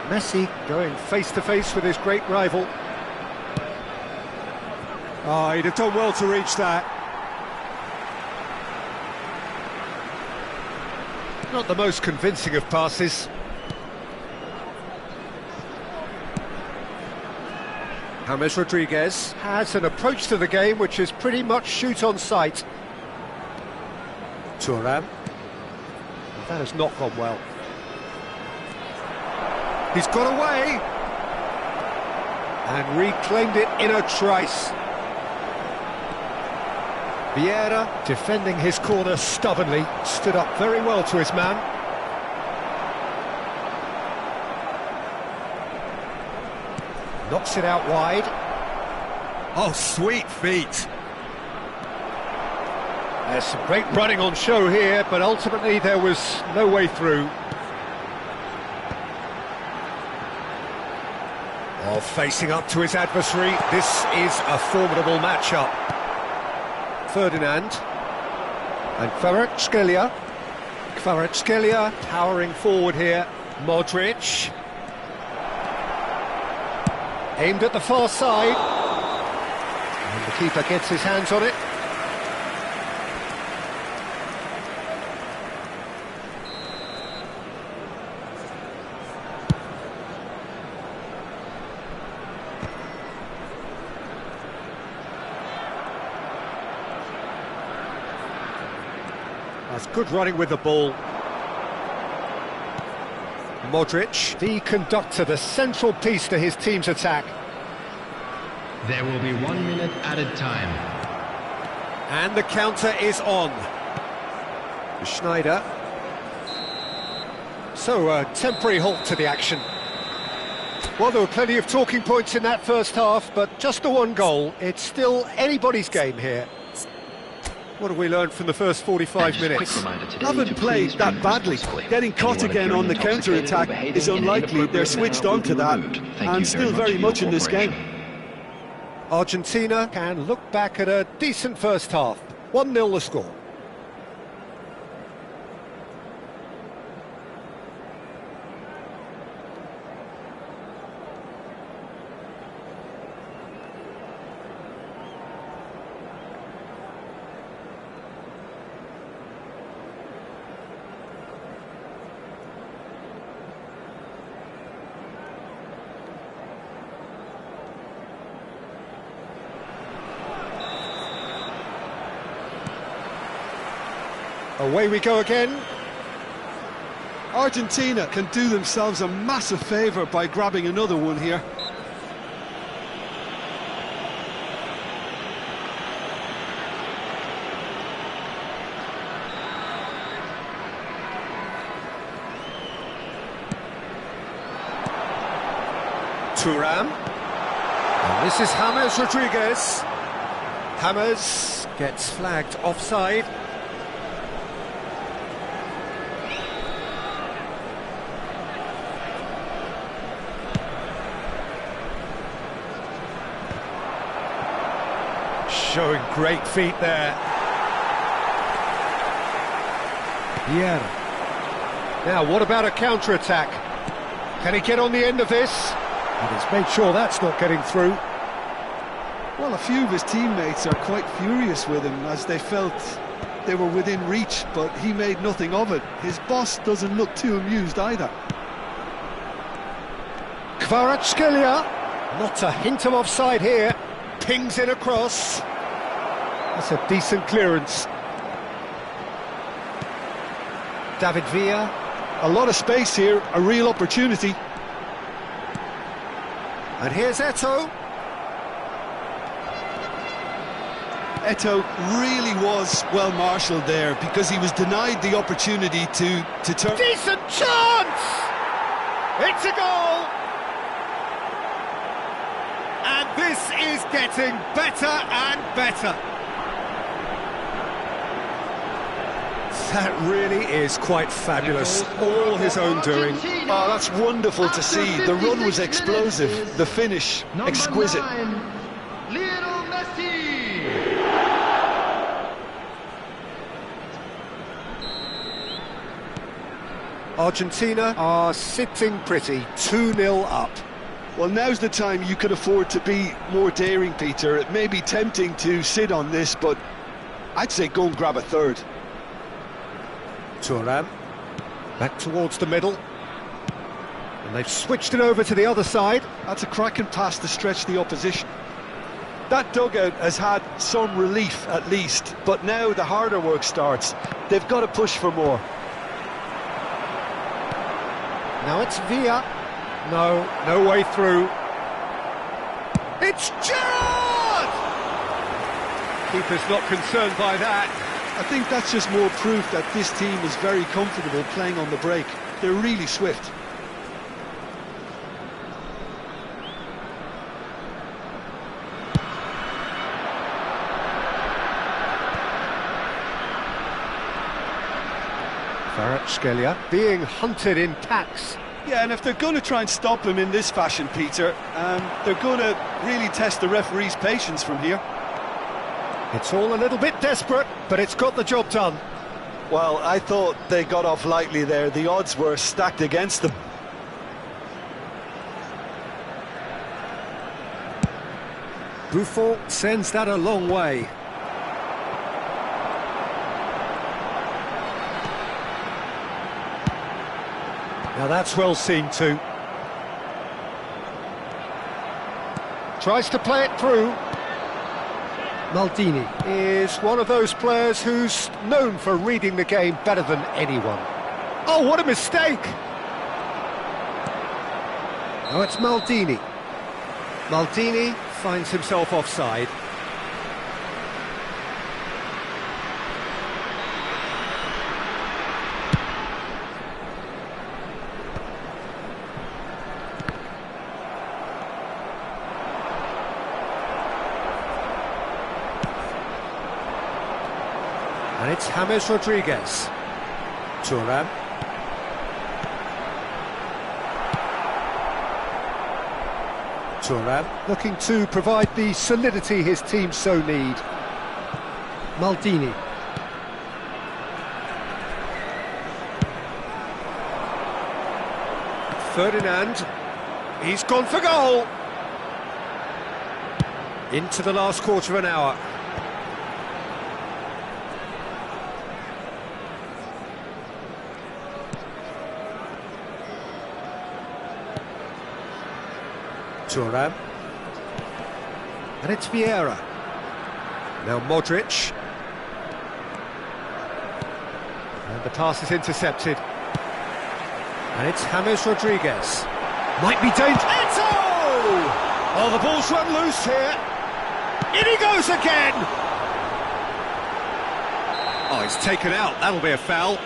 Messi going face-to-face with his great rival. Oh, he'd have done well to reach that. Not the most convincing of passes. James Rodriguez has an approach to the game which is pretty much shoot on sight. Thuram. That has not gone well. He's got away and reclaimed it in a trice. Vieira, defending his corner stubbornly, stood up very well to his man. Knocks it out wide. Oh, sweet feet. There's some great running on show here, but ultimately there was no way through. Oh, facing up to his adversary, this is a formidable matchup. Ferdinand and Kvaratskhelia. Kvaratskhelia powering forward here. Modric. Aimed at the far side. And the keeper gets his hands on it. That's good running with the ball. Modric, the conductor, the central piece to his team's attack. There will be 1 minute added time. And the counter is on. Schneider. So, a temporary halt to the action. Well, there were plenty of talking points in that first half, but just the one goal. It's still anybody's game here. What have we learned from the first 45 minutes? Haven't played that badly. Getting caught again on the counter-attack is unlikely. They're switched on to that, and still very much in this game. Argentina can look back at a decent first half. 1-0 the score. Away we go again. Argentina can do themselves a massive favour by grabbing another one here. Thuram. And this is James Rodriguez. James gets flagged offside. Showing great feet there. Vieira. Now, what about a counter-attack? Can he get on the end of this? And he's made sure that's not getting through. Well, a few of his teammates are quite furious with him as they felt they were within reach, but he made nothing of it. His boss doesn't look too amused either. Kvaratskhelia. Not a hint of offside here. Pings it across. That's a decent clearance. David Villa. A lot of space here, a real opportunity. And here's Eto'o. Eto'o really was well marshalled there because he was denied the opportunity to turn. Decent chance! It's a goal! And this is getting better and better. That really is quite fabulous, all his own doing. Oh, that's wonderful to see. The run was explosive, the finish exquisite. Lionel Messi. Argentina are sitting pretty, 2-0 up. Well, now's the time you could afford to be more daring, Peter. It may be tempting to sit on this, but I'd say go and grab a third. Thuram, back towards the middle. And they've switched it over to the other side. That's a cracking pass to stretch the opposition. That dugout has had some relief at least, but now the harder work starts. They've got to push for more. Now it's Villa. No way through. It's Gerrard! Keeper's not concerned by that. I think that's just more proof that this team is very comfortable playing on the break. They're really swift. Kvaratskhelia being hunted in packs. Yeah, and if they're going to try and stop him in this fashion, Peter, they're going to really test the referee's patience from here. It's all a little bit desperate, but it's got the job done. Well, I thought they got off lightly there. The odds were stacked against them. Buffon sends that a long way. Now that's well seen too. Tries to play it through. Maldini is one of those players who's known for reading the game better than anyone. Oh, what a mistake! Oh, it's Maldini. Maldini finds himself offside. And it's James Rodriguez. Thuram. Thuram looking to provide the solidity his team so need. Maldini. Ferdinand. He's gone for goal. Into the last quarter of an hour. Thuram. And it's Vieira. Now Modric. And the pass is intercepted. And it's James Rodriguez. Might be dangerous. Eto! Oh, the ball's run loose here. In he goes again! Oh, he's taken out. That'll be a foul.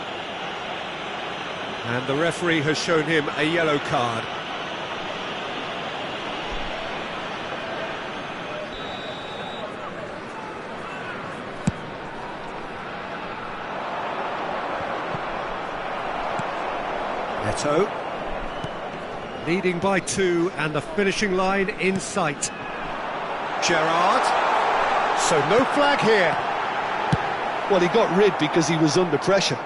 And the referee has shown him a yellow card. Eto. Leading by 2 and the finishing line in sight. Gerrard. So no flag here. Well, he got rid because he was under pressure.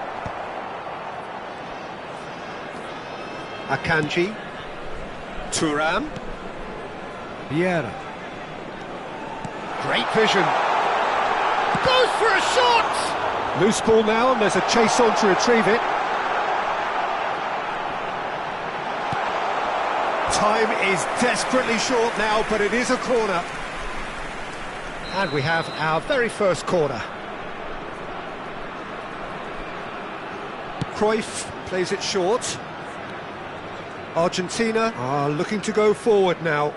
Akanji. Thuram. Vieira. Great vision. Goes for a shot! Loose ball now, and there's a chase on to retrieve it. Time is desperately short now, but it is a corner. And we have our very first corner. Cruyff plays it short. Argentina are looking to go forward now.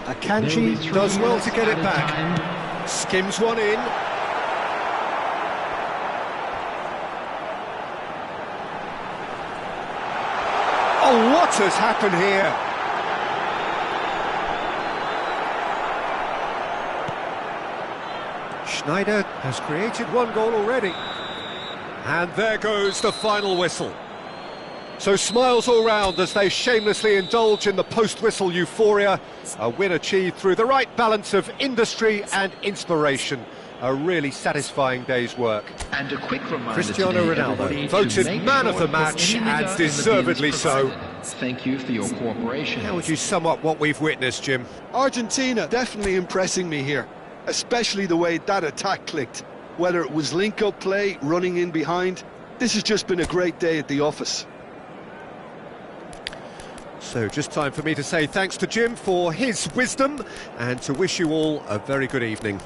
Akanji does well to get it back. Skims one in. Oh, what has happened here? Schneider has created one goal already. And there goes the final whistle. So smiles all round as they shamelessly indulge in the post-whistle euphoria. A win achieved through the right balance of industry and inspiration. A really satisfying day's work. And a quick reminder Cristiano today, Ronaldo, everybody, voted to make man of sure the match, that any and results in the deservedly bins so. provided. Thank you for your cooperation. How would you sum up what we've witnessed, Jim? Argentina definitely impressing me here, especially the way that attack clicked. Whether it was link-up play, running in behind, this has just been a great day at the office. So just time for me to say thanks to Jim for his wisdom and to wish you all a very good evening.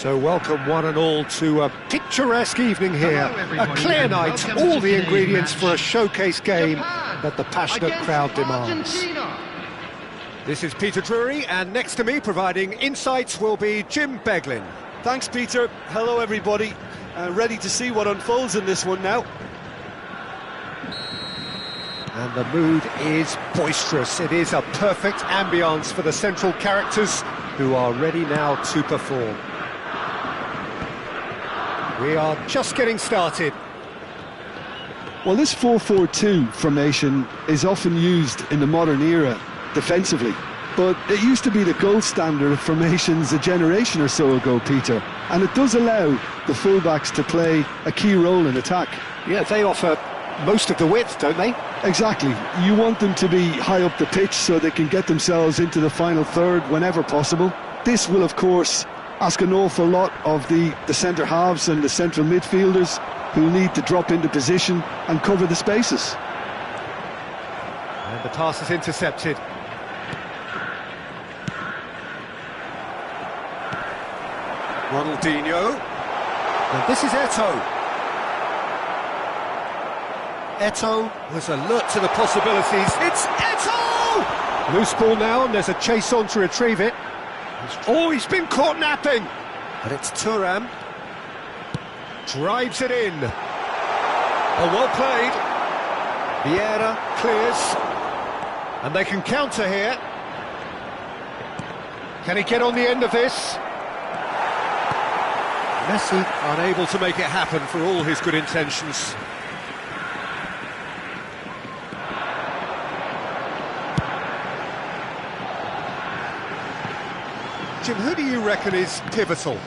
So welcome one and all to a picturesque evening here. Hello, A everybody, clear and night, welcome all to the today's ingredients match. for a showcase game Japan that the passionate against crowd demands. Argentina. This is Peter Drury, and next to me providing insights will be Jim Beglin. Thanks, Peter. Hello, everybody. Ready to see what unfolds in this one now. And the mood is boisterous. It is a perfect ambience for the central characters who are ready now to perform. We are just getting started. Well, this 4-4-2 formation is often used in the modern era defensively, but it used to be the gold standard of formations a generation or so ago, Peter, and it does allow the fullbacks to play a key role in attack. Yeah, they offer most of the width, don't they? Exactly. You want them to be high up the pitch so they can get themselves into the final third whenever possible. This will, of course, ask an awful lot of the centre halves and the central midfielders, who need to drop into position and cover the spaces. And the pass is intercepted. Ronaldinho. And this is Eto'o. Eto'o was alert to the possibilities. It's Eto'o! Loose ball now, and there's a chase on to retrieve it. He's been caught napping. But it's Thuram. Drives it in. Oh, well played. Vieira clears. And they can counter here. Can he get on the end of this? Messi unable to make it happen for all his good intentions. Jim, who do you reckon is pivotal?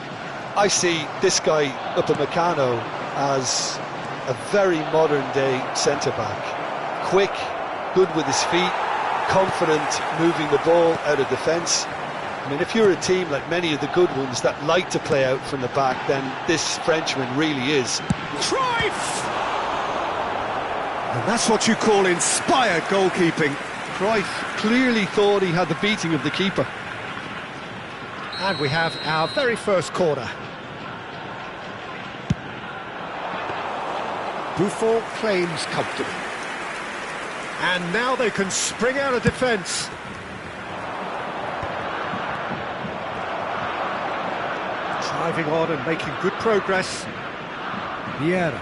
I see this guy, Upamecano, as a very modern-day centre-back. Quick, good with his feet, confident moving the ball out of defence. I mean, if you're a team like many of the good ones that like to play out from the back, then this Frenchman really is. Cruyff! And that's what you call inspired goalkeeping. Cruyff clearly thought he had the beating of the keeper. And we have our very first corner. Buffon claims comfortably. And now they can spring out of defence. Driving on and making good progress. Vieira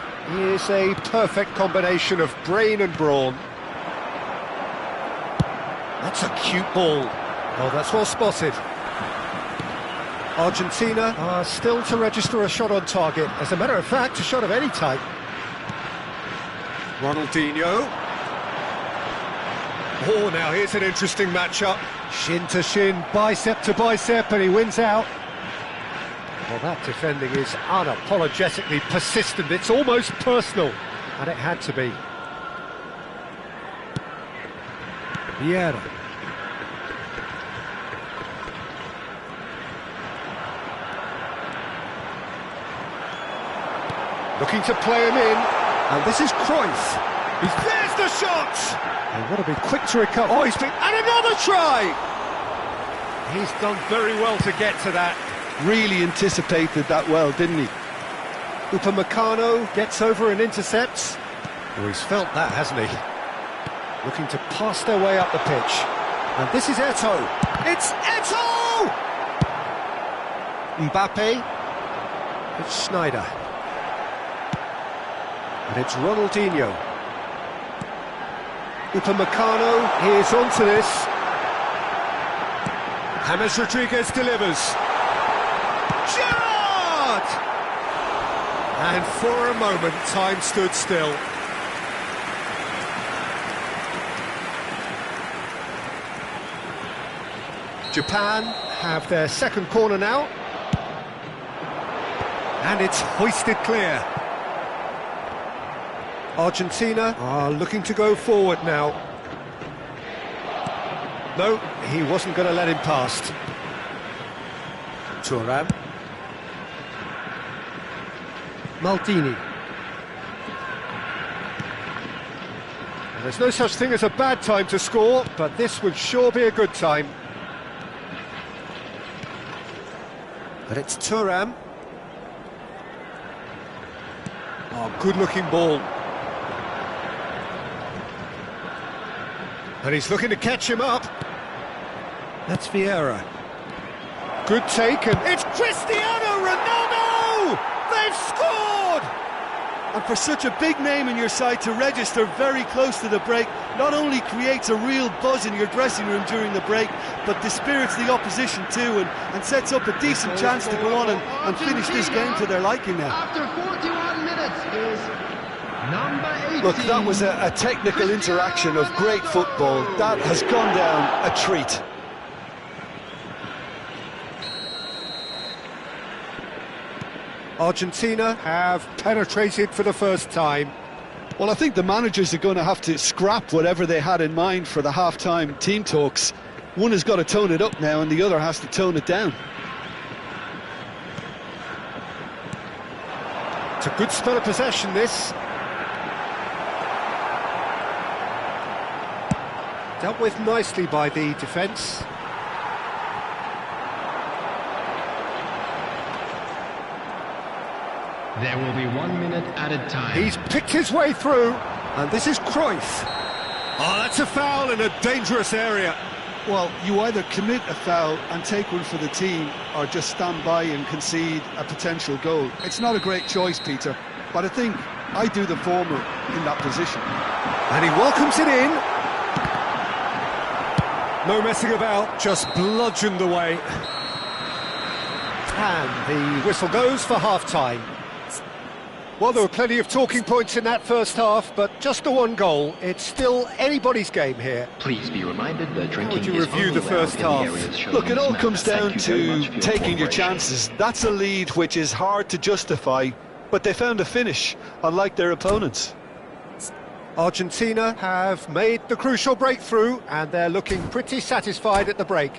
is a perfect combination of brain and brawn. That's a cute ball. Oh, that's well spotted. Argentina are still to register a shot on target. As a matter of fact, a shot of any type. Ronaldinho. Oh, now here's an interesting matchup. Shin to shin, bicep to bicep, and he wins out. Well, that defending is unapologetically persistent. It's almost personal, and it had to be. Vieira. Looking to play him in, and this is Cruyff. There's the shot! And what a be quick to recover. Oh, and another try! He's done very well to get to that. Really anticipated that well, didn't he? Upamecano gets over and intercepts. Oh, he's felt that, hasn't he? Looking to pass their way up the pitch. And this is Eto'o. It's Eto'o! Mbappe. It's Schneider. And it's Ronaldinho. Upamecano, here's onto this. James Rodriguez delivers. Gerrard! And for a moment, time stood still. Japan have their second corner now. And it's hoisted clear. Argentina are looking to go forward now. No, he wasn't going to let him past. Thuram. Maldini. And there's no such thing as a bad time to score, but this would sure be a good time. But it's Thuram. Oh, good-looking ball. And he's looking to catch him up. That's Vieira. Good take, and it's Cristiano Ronaldo! They've scored! And for such a big name in your side to register very close to the break, not only creates a real buzz in your dressing room during the break, but dispirits the opposition too, and sets up a decent chance to go on and finish this game to their liking now. After 41 minutes is number 18. Look, that was a technical interaction of great football. That has gone down a treat. Argentina have penetrated for the first time. Well, I think the managers are going to have to scrap whatever they had in mind for the half-time team talks. One has got to tone it up now and the other has to tone it down. It's a good spell of possession, this. Dealt with nicely by the defence. There will be 1 minute added time. He's picked his way through, and this is Cruyff. Oh, that's a foul in a dangerous area. Well, you either commit a foul and take one for the team, or just stand by and concede a potential goal. It's not a great choice, Peter, but I think I do the former in that position. And he welcomes it in. No messing about, just bludgeoned away. And the whistle goes for half-time. Well, there were plenty of talking points in that first half, but just the one goal. It's still anybody's game here. Please be reminded that drinking Would you is review only the first allowed in the half? areas shown Look, on it all this comes map. down Thank you very to much for your taking your cooperation. chances. That's a lead which is hard to justify, but they found a finish, unlike their opponents. Argentina have made the crucial breakthrough, and they're looking pretty satisfied at the break.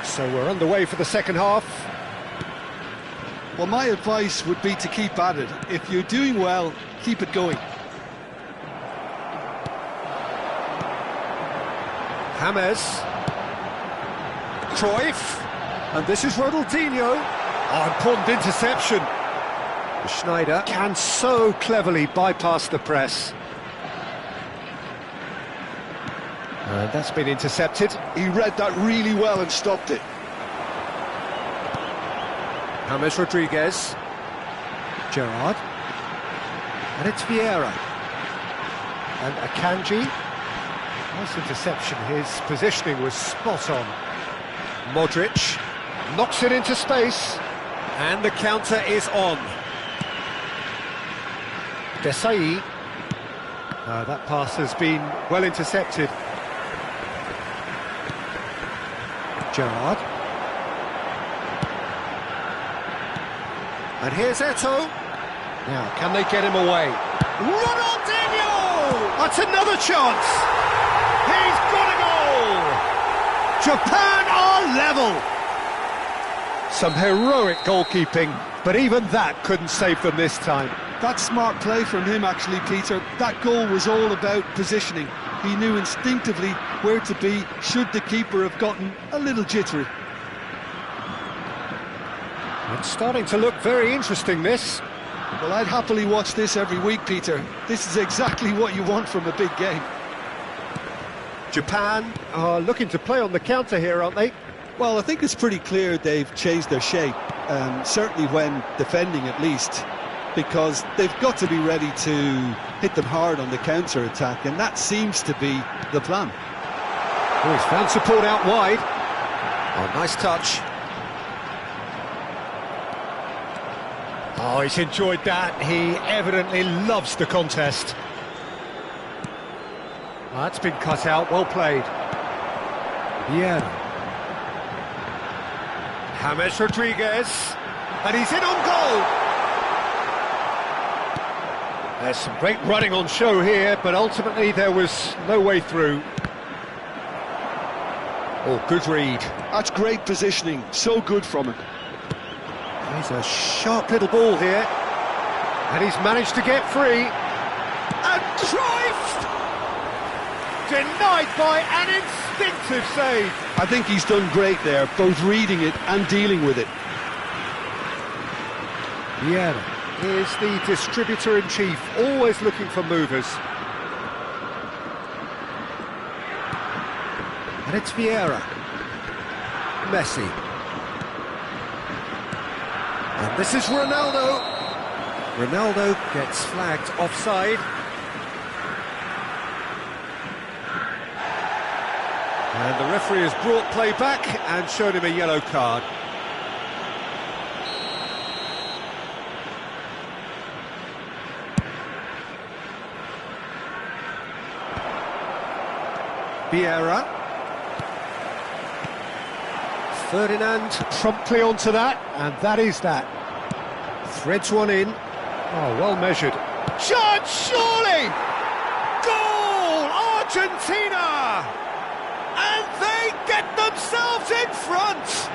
So we're underway for the second half. Well, my advice would be to keep at it. If you're doing well, keep it going. James. Cruyff. And this is Ronaldinho. Oh, important interception. Schneider can so cleverly bypass the press. That's been intercepted. He read that really well and stopped it. James Rodriguez. Gerrard. And it's Vieira. And Akanji. Nice interception. His positioning was spot on. Modric knocks it into space. And the counter is on. Desai. That pass has been well intercepted. Gerrard. And here's Eto'o. Now, can they get him away? Ronaldinho! That's another chance! He's got a goal! Japan are level! Some heroic goalkeeping, but even that couldn't save them this time. That's smart play from him, actually, Peter. That goal was all about positioning. He knew instinctively where to be should the keeper have gotten a little jittery. It's starting to look very interesting, this. Well, I'd happily watch this every week, Peter. This is exactly what you want from a big game. Japan are looking to play on the counter here, aren't they? Well, I think it's pretty clear they've changed their shape, certainly when defending at least, because they've got to be ready to hit them hard on the counter-attack, and that seems to be the plan. Oh, he's found support out wide. Oh, nice touch. Oh, he's enjoyed that. He evidently loves the contest. Oh, that's been cut out. Well played. Yeah. James Rodriguez, and he's in on goal. There's some great running on show here, but ultimately there was no way through. Oh, good read. That's great positioning, so good from him. He's a sharp little ball here, and he's managed to get free. And Cruyff! Denied by an instinctive save. I think he's done great there, both reading it and dealing with it. Vieira is the distributor-in-chief, always looking for movers. And it's Vieira. Messi. And this is Ronaldo. Ronaldo gets flagged offside. And the referee has brought play back and shown him a yellow card. Vieira. Ferdinand promptly onto that, and that is that. Threads one in. Oh, well measured. Chance, surely! Goal! Argentina! And they get themselves in front!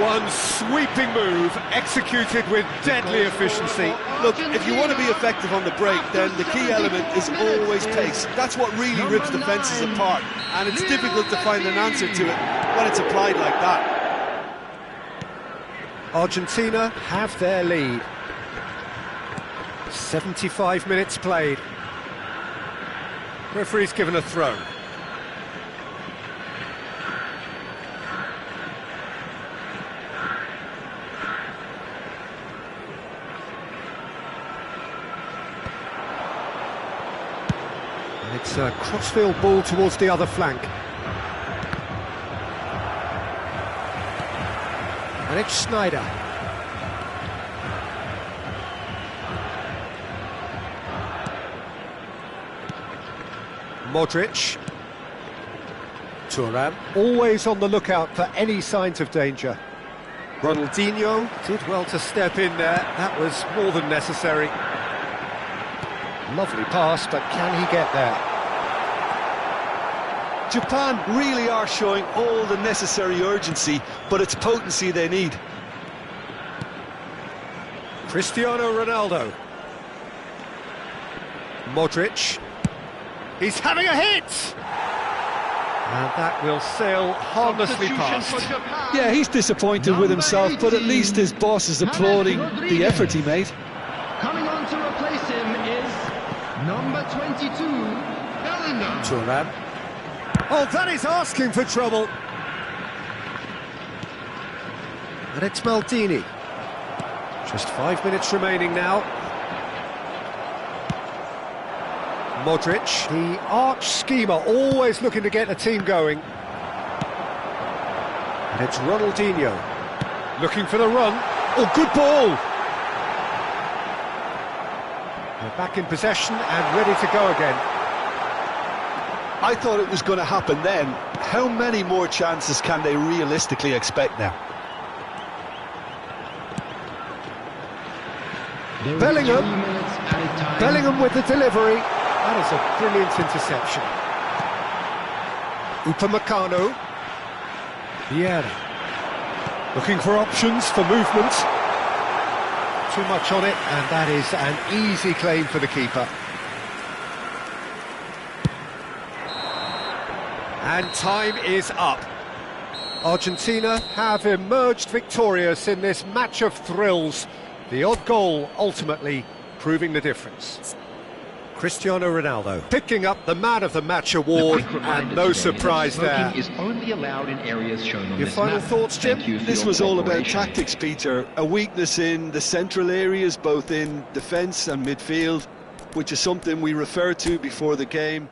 One sweeping move, executed with deadly efficiency. Look, if you want to be effective on the break, then the key element is always pace. That's what really rips defences apart, and it's difficult to find an answer to it when it's applied like that. Argentina have their lead. 75 minutes played. Referee's given a throw. It's a crossfield ball towards the other flank. And it's Sneijder. Modric. Thuram, always on the lookout for any signs of danger. Ronaldinho did well to step in there. That was more than necessary. Lovely pass, but can he get there? Japan really are showing all the necessary urgency, but it's potency they need. Cristiano Ronaldo. Modric. He's having a hit! And that will sail harmlessly past. Yeah, he's disappointed with himself, but at least his boss is applauding the effort he made. Coming on to replace him is number 22, Bellingham. Thuram. Oh, that is asking for trouble. And it's Maldini. Just 5 minutes remaining now. Modric, the arch schemer, always looking to get the team going. And it's Ronaldinho, looking for the run. Oh, good ball! They're back in possession and ready to go again. I thought it was going to happen then. How many more chances can they realistically expect now? Bellingham with the delivery. That is a brilliant interception. Upamecano. Vieira. Looking for options for movement. Too much on it, and that is an easy claim for the keeper. And time is up. Argentina have emerged victorious in this match of thrills. The odd goal ultimately proving the difference. Cristiano Ronaldo picking up the Man of the Match award, and no surprise there. Is only allowed in areas shown on Your this final map. thoughts, Jim? Thank you for This your was all about cooperation. tactics, Peter. A weakness in the central areas, both in defence and midfield, which is something we referred to before the game.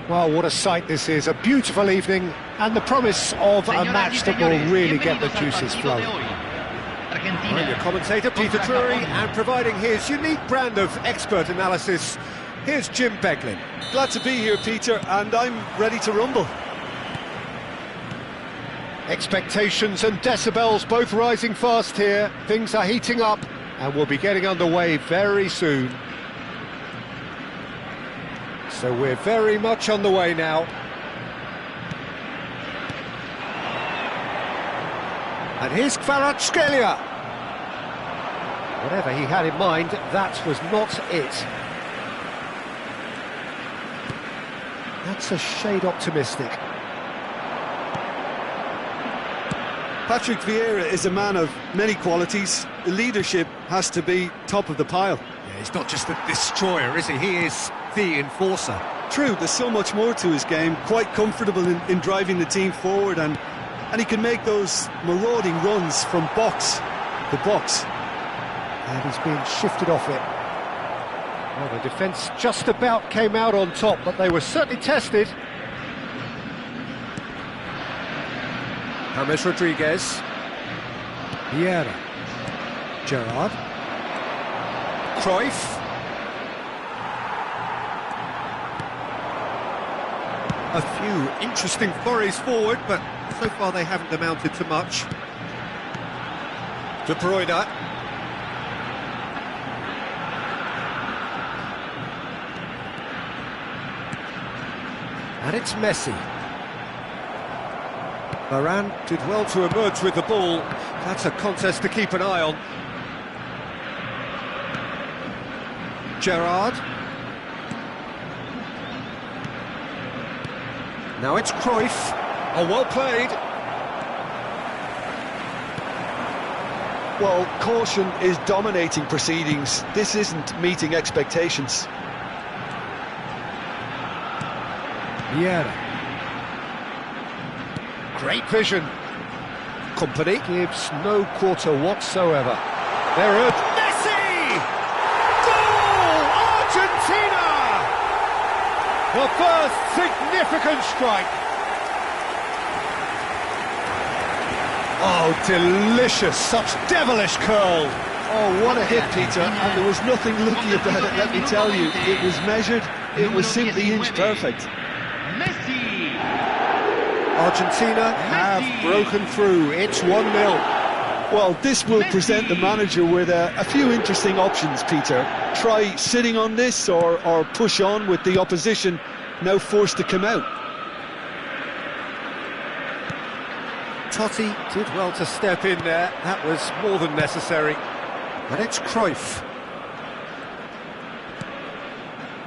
Well, what a sight this is, a beautiful evening, and the promise of a match that will really get the juices flowing. I'm your commentator, Peter Drury, and providing his unique brand of expert analysis, here's Jim Beglin. Glad to be here, Peter, and I'm ready to rumble. Expectations and decibels both rising fast here, things are heating up, and we'll be getting underway very soon. So we're very much on the way now. And here's Kvaratskhelia. Whatever he had in mind, that was not it. That's a shade optimistic. Patrick Vieira is a man of many qualities. The leadership has to be top of the pile. Yeah, he's not just a destroyer, is he? He is the enforcer. True, there's so much more to his game, quite comfortable in driving the team forward, and he can make those marauding runs from box to box. And he's being shifted off it. Well, the defence just about came out on top, but they were certainly tested. James Rodriguez. Vieira. Gerrard. Cruyff. A few interesting forays forward, but so far they haven't amounted to much. De Bruyne. And it's Messi. Varane did well to emerge with the ball. That's a contest to keep an eye on. Gerrard. Now it's Cruyff. Oh, well played. Well, caution is dominating proceedings. This isn't meeting expectations. Vieira. Great vision. Company gives no quarter whatsoever. There it is. Messi! Goal! Argentina! The first significant strike. Oh, delicious. Such devilish curl. Oh, what a hit, Peter. And there was nothing lucky about it, let me tell you. It was measured. It was simply inch perfect. Messi! Argentina have broken through. It's 1-0. Well, this will present the manager with a few interesting options, Peter. Try sitting on this or push on with the opposition now forced to come out. Totti did well to step in there. That was more than necessary. And it's Cruyff.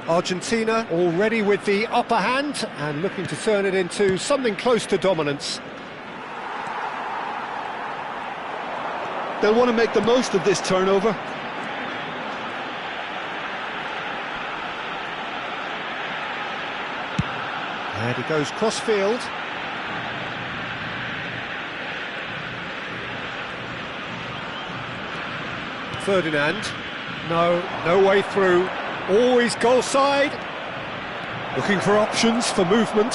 Argentina already with the upper hand and looking to turn it into something close to dominance. They'll want to make the most of this turnover. And he goes cross-field. Ferdinand. No way through. Always goal side. Looking for options for movement.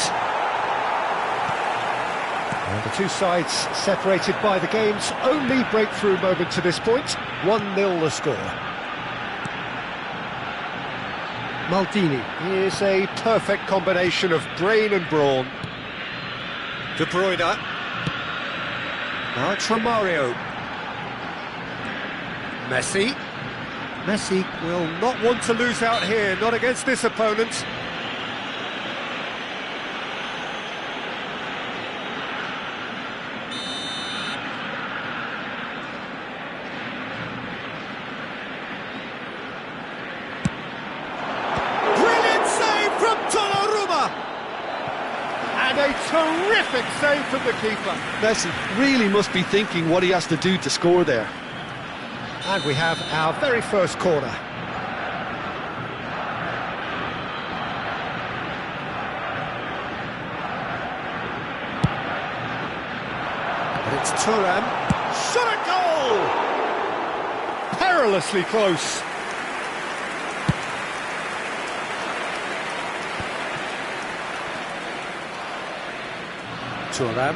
And the two sides separated by the game's only breakthrough moment to this point. 1-0 the score. Maldini. He is a perfect combination of brain and brawn. De Bruyne. Now it's Romario. Messi. Messi will not want to lose out here, not against this opponent. Brilliant save from Donnarumma! And a terrific save from the keeper. Messi really must be thinking what he has to do to score there. And we have our very first corner. And it's Thuram. Shot at goal! Perilously close. Thuram.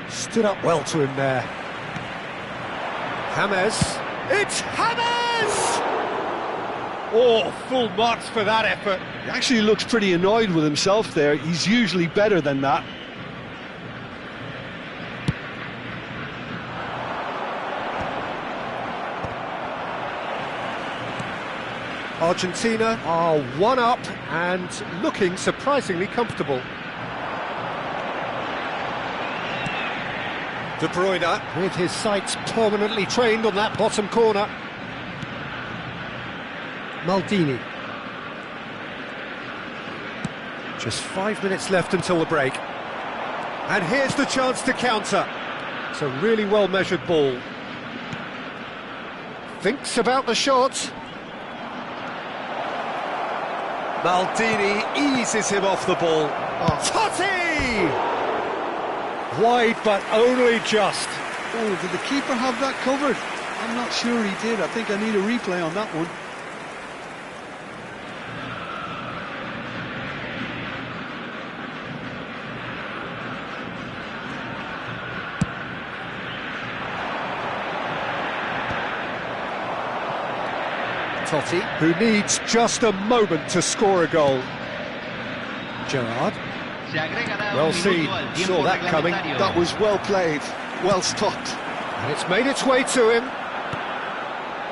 Stood up well to him there. James. It's James! Oh, full marks for that effort. He actually looks pretty annoyed with himself there. He's usually better than that. Argentina are one up and looking surprisingly comfortable. De Bruyne, with his sights permanently trained on that bottom corner. Maldini. Just 5 minutes left until the break. And here's the chance to counter. It's a really well-measured ball. Thinks about the shot. Maldini eases him off the ball. Oh. Totti! Wide, but only just. Oh, did the keeper have that covered? I'm not sure he did. I think I need a replay on that one. Totti, who needs just a moment to score a goal. Gerrard. Well seen, saw that coming. That was well played, well stopped. And it's made its way to him.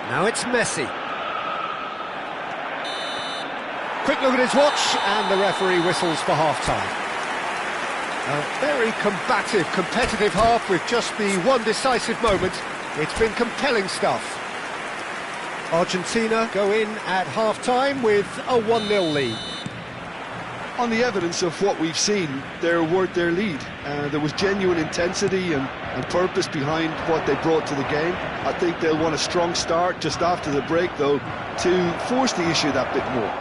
Now it's Messi. Quick look at his watch, and the referee whistles for half-time. A very combative, competitive half with just the one decisive moment. It's been compelling stuff. Argentina go in at half-time with a 1-0 lead. On the evidence of what we've seen, they're worth their lead. There was genuine intensity and purpose behind what they brought to the game. I think they'll want a strong start just after the break, though, to force the issue that bit more.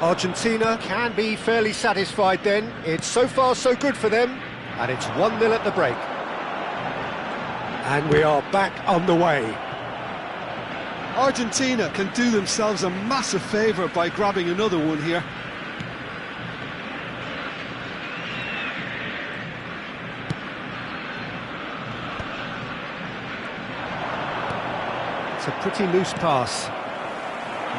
Argentina can be fairly satisfied then. It's so far so good for them, and it's 1-0 at the break. And we are back on the way. Argentina can do themselves a massive favour by grabbing another one here. It's a pretty loose pass.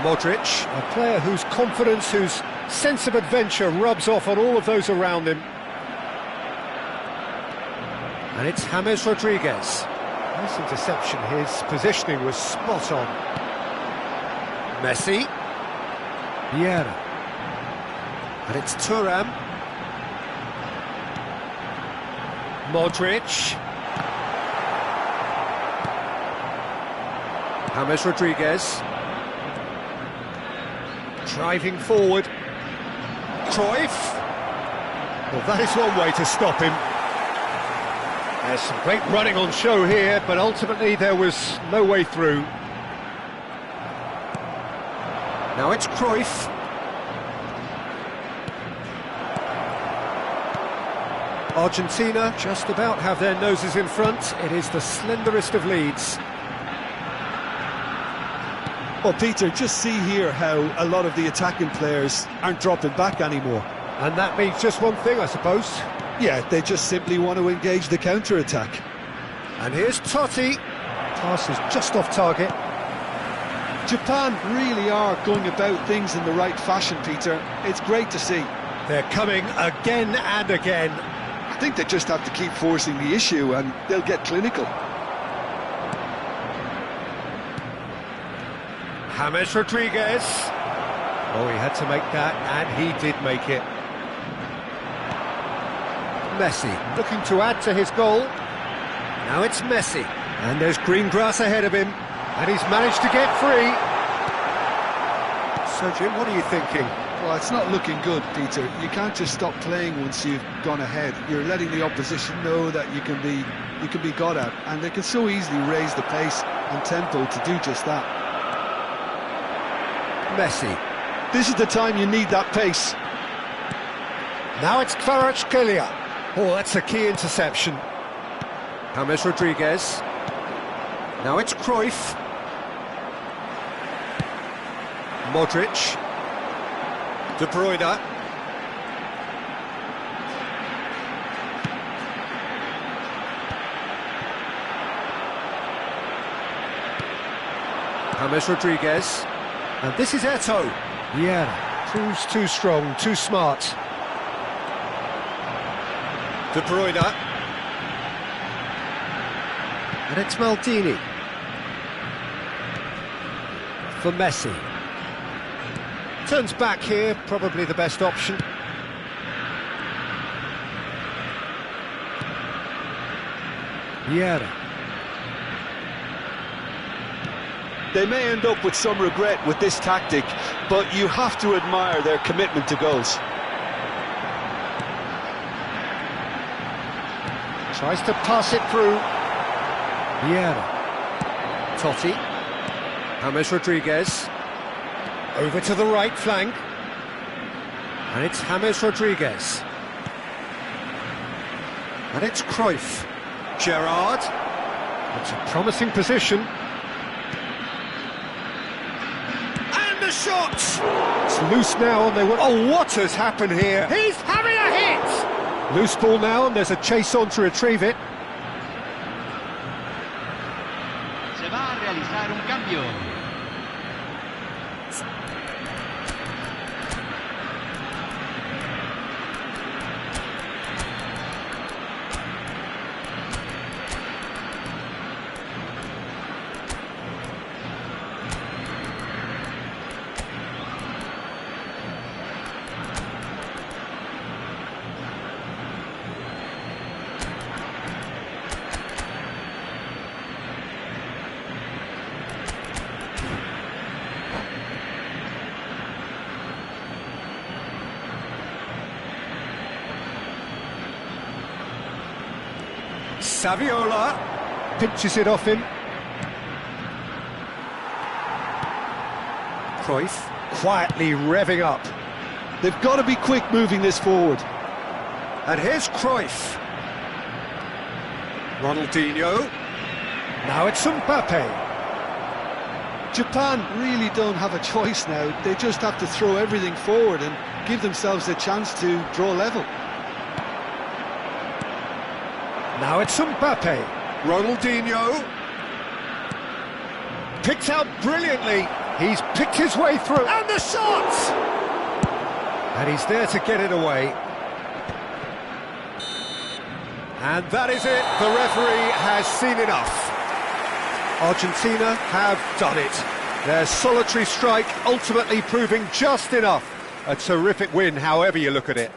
Modric, a player whose confidence, whose sense of adventure rubs off on all of those around him. And it's James Rodriguez. Nice interception, his positioning was spot on. Messi. Vieira. And it's Thuram. Modric. James Rodriguez. Driving forward. Cruyff. Well, that is one way to stop him. There's some great running on show here, but ultimately there was no way through. Now it's Cruyff. Argentina just about have their noses in front. It is the slenderest of leads. Well, Peter, just see here how a lot of the attacking players aren't dropping back anymore. And that means just one thing, I suppose. Yeah, they just simply want to engage the counter-attack. And here's Totti. Pass is just off target. Japan really are going about things in the right fashion, Peter. It's great to see. They're coming again and again. I think they just have to keep forcing the issue and they'll get clinical. James Rodriguez. Oh, he had to make that, and he did make it. Messi looking to add to his goal. Now it's Messi, and there's green grass ahead of him, and he's managed to get free. So, Jim, what are you thinking? Well, it's not looking good, Peter. You can't just stop playing once you've gone ahead. You're letting the opposition know that you can be got at, and they can so easily raise the pace and tempo to do just that. Messi. This is the time you need that pace. Now it's Kvaratskhelia. Oh, that's a key interception. James Rodriguez. Now it's Cruyff. Modric. De Bruyne. James Rodriguez. And this is Eto'o. Yeah, proves too strong, too smart. De Bruyne. And it's Maldini. For Messi. Turns back here, probably the best option. Vieira. They may end up with some regret with this tactic, but you have to admire their commitment to goals. Tries to pass it through. Vieira. Totti. James Rodriguez. Over to the right flank. And it's James Rodriguez. And it's Cruyff. Gerrard. It's a promising position. And the shot! It's loose now, and they will... Oh, what has happened here? He's having a hit! Loose ball now, and there's a chase on to retrieve it. Se va a realizar un cambio. Saviola pinches it off him. Cruyff quietly revving up. They've got to be quick moving this forward. And here's Cruyff. Ronaldinho. Now it's Mbappe. Japan really don't have a choice now. They just have to throw everything forward and give themselves a chance to draw level. Now it's Mbappe. Ronaldinho. Picked out brilliantly. He's picked his way through. And the shot! And he's there to get it away. And that is it. The referee has seen enough. Argentina have done it. Their solitary strike ultimately proving just enough. A terrific win, however you look at it.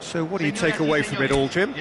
So what do you take away from it all, Jim?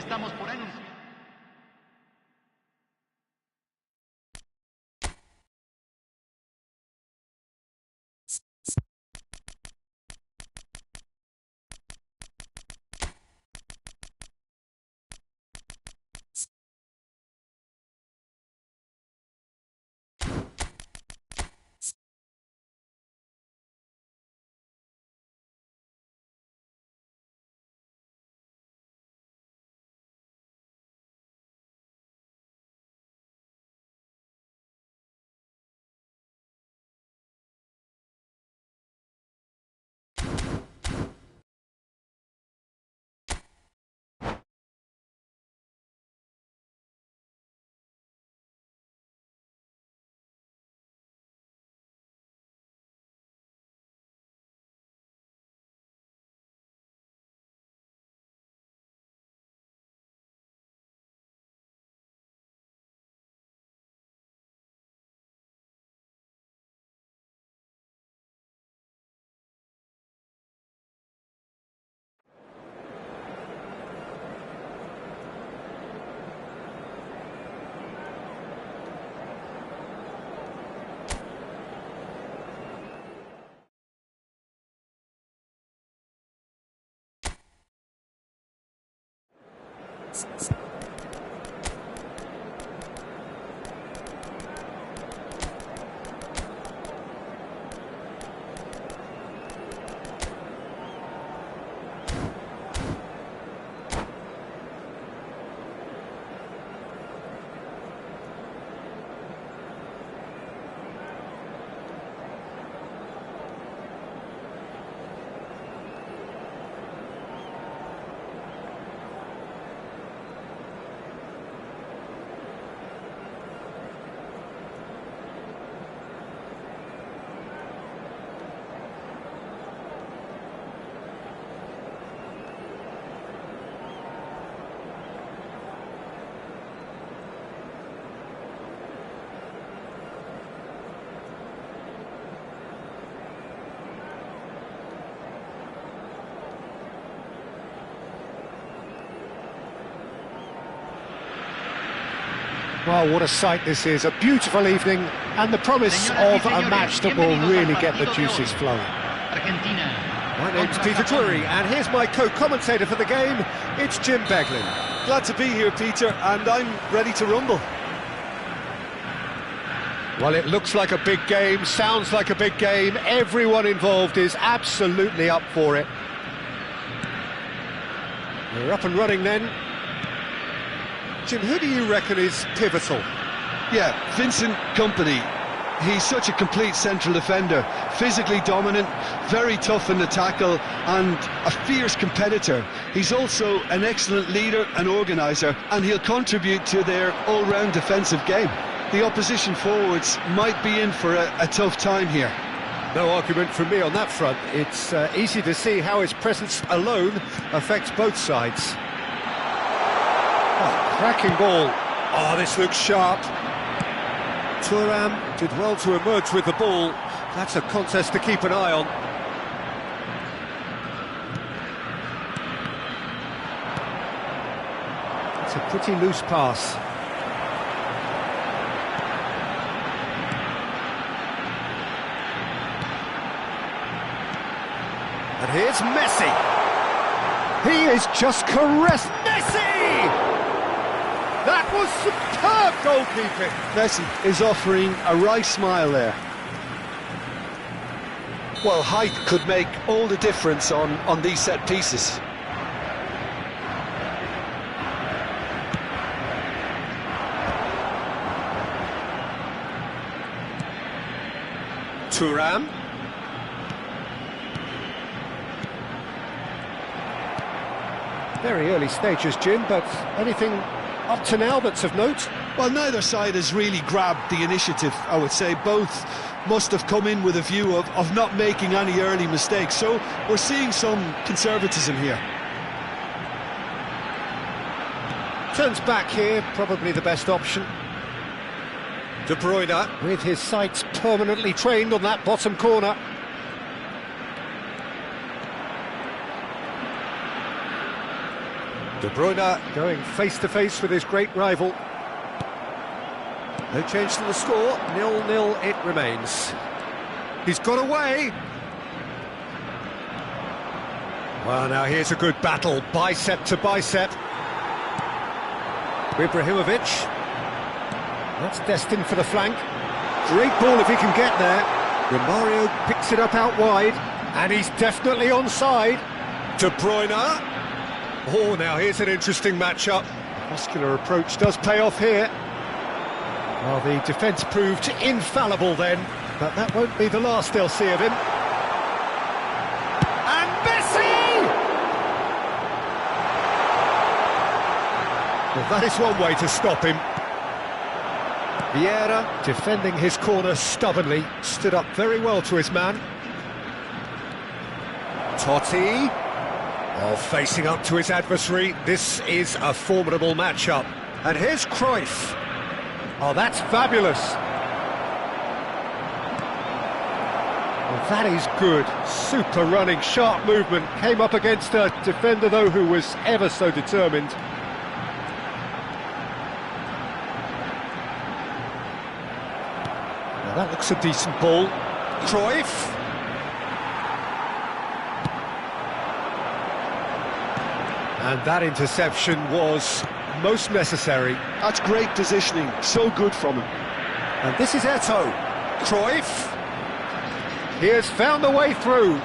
Well, what a sight this is, a beautiful evening, and the promise of a match that will really get the juices flowing. My name's Peter Drury, and here's my co-commentator for the game, it's Jim Beglin. Glad to be here, Peter, and I'm ready to rumble. Well, it looks like a big game, sounds like a big game, everyone involved is absolutely up for it. We're up and running then. Jim, who do you reckon is pivotal? Yeah, Vincent Kompany. He's such a complete central defender, physically dominant, very tough in the tackle, and a fierce competitor. He's also an excellent leader and organiser, and he'll contribute to their all-round defensive game. The opposition forwards might be in for a tough time here. No argument from me on that front. It's easy to see how his presence alone affects both sides. Oh, cracking ball. Oh, this looks sharp. Thuram did well to emerge with the ball. That's a contest to keep an eye on. It's a pretty loose pass. And here's Messi. He is just caressed. Messi! That was superb goalkeeping. Messi is offering a wry smile there. Well, height could make all the difference on these set pieces. Thuram. Very early stages, Jim, but anything up to now that's of note? Well, neither side has really grabbed the initiative, I would say. Both must have come in with a view of not making any early mistakes, so we're seeing some conservatism here. Turns back here, probably the best option. De Bruyne, with his sights permanently trained on that bottom corner. De Bruyne going face-to-face with his great rival. No change to the score, 0-0 it remains. He's got away. Well, now here's a good battle, bicep to bicep. Ibrahimovic. That's destined for the flank. Great ball if he can get there. Romario picks it up out wide, and he's definitely onside. De Bruyne. Oh, now here's an interesting matchup. Muscular approach does pay off here. Well, the defence proved infallible then, but that won't be the last they'll see of him. And Messi! Well, that is one way to stop him. Vieira, defending his corner stubbornly, stood up very well to his man. Totti. Oh, facing up to his adversary, this is a formidable matchup. And here's Cruyff. Oh, that's fabulous. Well, that is good. Super running, sharp movement. Came up against a defender, though, who was ever so determined. Now, that looks a decent ball. Cruyff. And that interception was most necessary. That's great positioning, so good from him. And this is Eto'o. Cruyff. He has found the way through.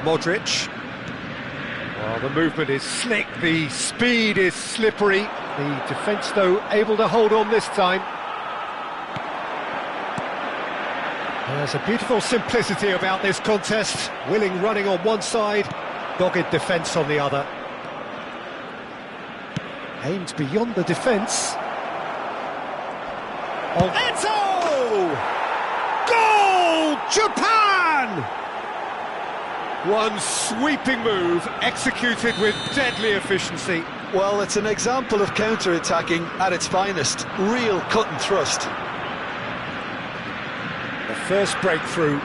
Modric. Well, the movement is slick, the speed is slippery. The defence, though, able to hold on this time. There's a beautiful simplicity about this contest. Willing running on one side, dogged defence on the other. Aimed beyond the defence. Of Eto'o! Goal! Japan! One sweeping move, executed with deadly efficiency. Well, it's an example of counter-attacking at its finest. Real cut and thrust. The first breakthrough.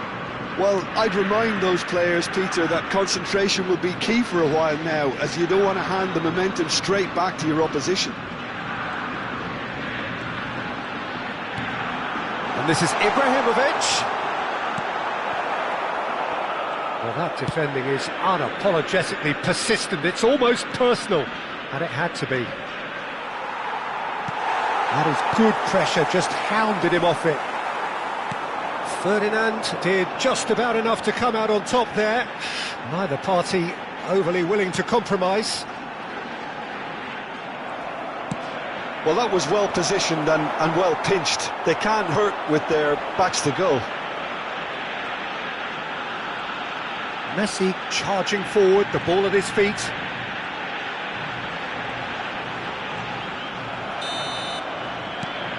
Well, I'd remind those players, Peter, that concentration will be key for a while now, as you don't want to hand the momentum straight back to your opposition. And this is Ibrahimovic. Well, that defending is unapologetically persistent. It's almost personal, and it had to be. That is good pressure, just hounded him off it. Ferdinand did just about enough to come out on top there. Neither party overly willing to compromise. Well, that was well positioned and well pinched. They can't hurt with their backs to goal. Messi charging forward, the ball at his feet.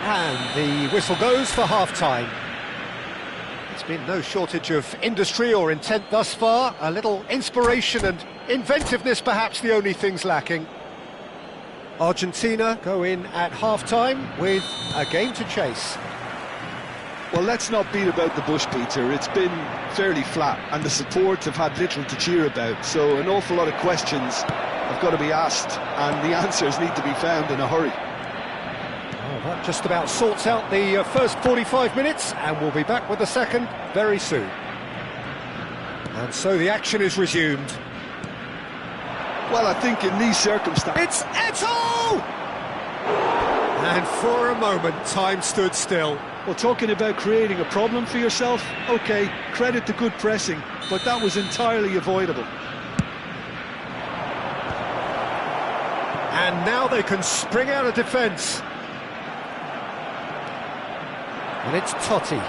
And the whistle goes for half-time. It's been no shortage of industry or intent thus far. A little inspiration and inventiveness, perhaps the only things lacking. Argentina go in at half-time with a game to chase. Well, let's not beat about the bush, Peter. It's been fairly flat, and the support have had little to cheer about. So an awful lot of questions have got to be asked, and the answers need to be found in a hurry. Well, that just about sorts out the first 45 minutes, and we'll be back with the second very soon. And so the action is resumed. Well, I think in these circumstances... It's Eto'o! And for a moment, time stood still. Well, talking about creating a problem for yourself, OK, credit to good pressing, but that was entirely avoidable. And now they can spring out of defence. And it's Totti.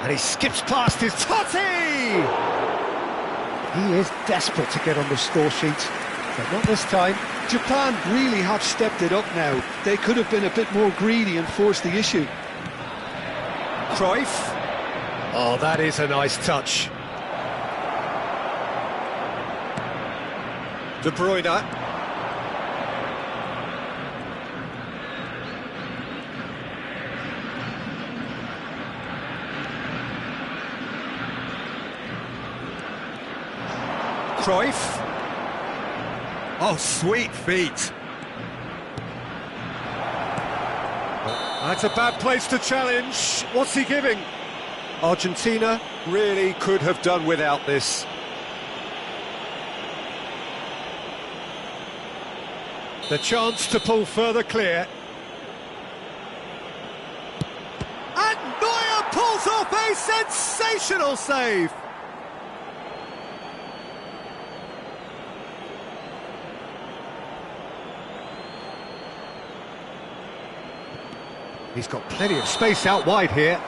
And he skips past his Totti! He is desperate to get on the score sheet, but not this time. Japan really have stepped it up now. They could have been a bit more greedy and forced the issue. Cruyff. Oh, that is a nice touch. De Bruyne. Cruyff. Oh, sweet feet. That's a bad place to challenge. What's he giving? Argentina really could have done without this. The chance to pull further clear. And Neuer pulls off a sensational save. He's got plenty of space out wide here.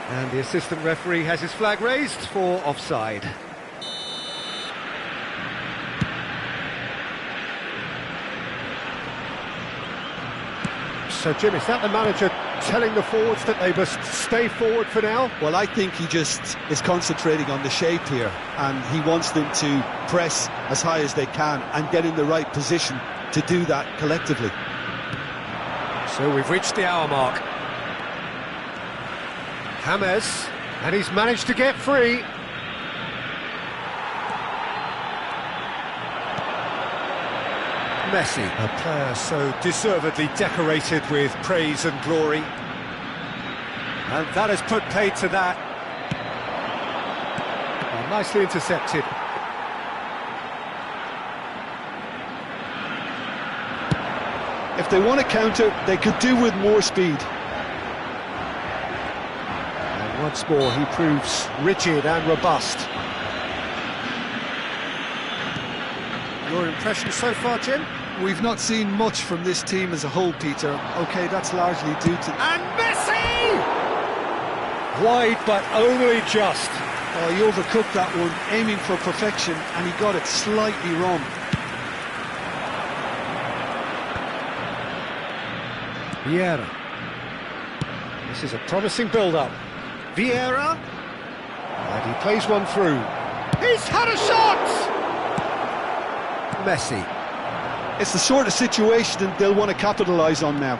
And the assistant referee has his flag raised for offside. So, Jim, is that the manager telling the forwards that they must stay forward for now? Well, I think he just is concentrating on the shape here, and he wants them to press as high as they can and get in the right position to do that collectively. So we've reached the hour mark. James, and he's managed to get free. Messi, a player so deservedly decorated with praise and glory. And that has put paid to that. Oh, nicely intercepted. If they want to counter, they could do with more speed. And once more, he proves rigid and robust. Your impression so far, Jim? We've not seen much from this team as a whole, Peter. OK, that's largely due to... And Messi! Wide, but only just. Oh, he overcooked that one, aiming for perfection, and he got it slightly wrong. Vieira. This is a promising build-up. Vieira. And he plays one through. He's had a shot! Messi. It's the sort of situation that they'll want to capitalise on now.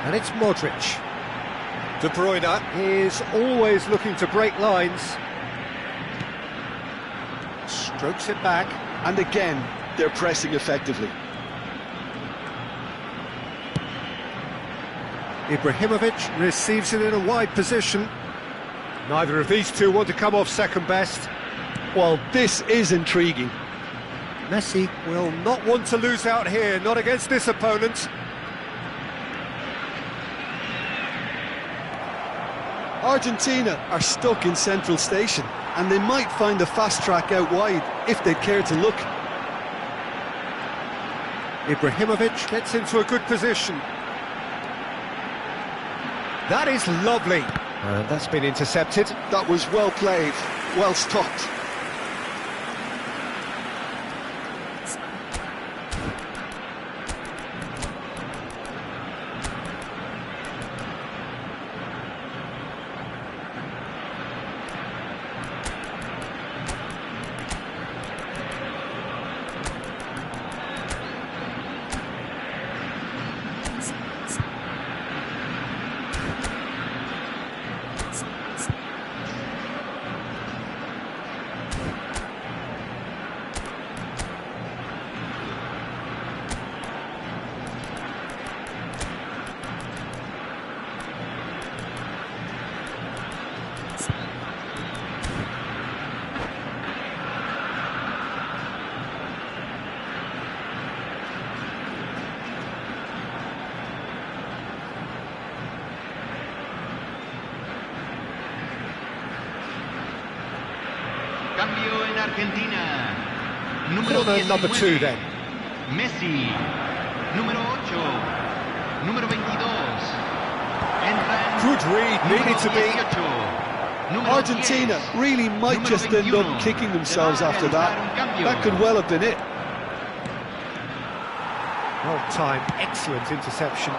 And it's Modric. De Bruyne is always looking to break lines. Strokes it back. And again, they're pressing effectively. Ibrahimovic receives it in a wide position. Neither of these two want to come off second best. Well, this is intriguing. Messi will not want to lose out here, not against this opponent. Argentina are stuck in Central Station, and they might find a fast track out wide if they'd care to look. Ibrahimovic gets into a good position. That is lovely. And that's been intercepted. That was well played, well stopped. Cambio en Argentina. Número Corner 19. number 2 then. Messi. Número 8. Número 22. Entran. Good read, needed to be. 18. Número Argentina 10. really might Número just end 21. up kicking themselves Se va a after realizar un that. cambio. That could well have been it. Well timed, excellent interception.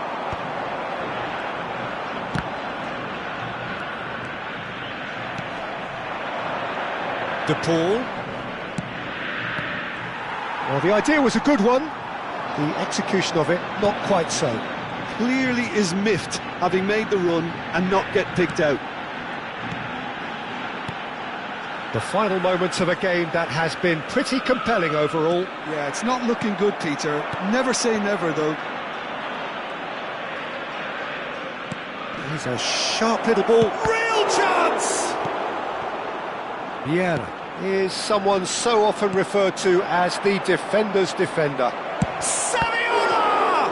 De Paul. Well, the idea was a good one. The execution of it, not quite so. Clearly is miffed, having made the run and not get picked out. The final moments of a game that has been pretty compelling overall. Yeah, it's not looking good, Peter. Never say never, though. He's a sharp little ball. Real chance! Vieira is someone so often referred to as the defender's defender. Saviola!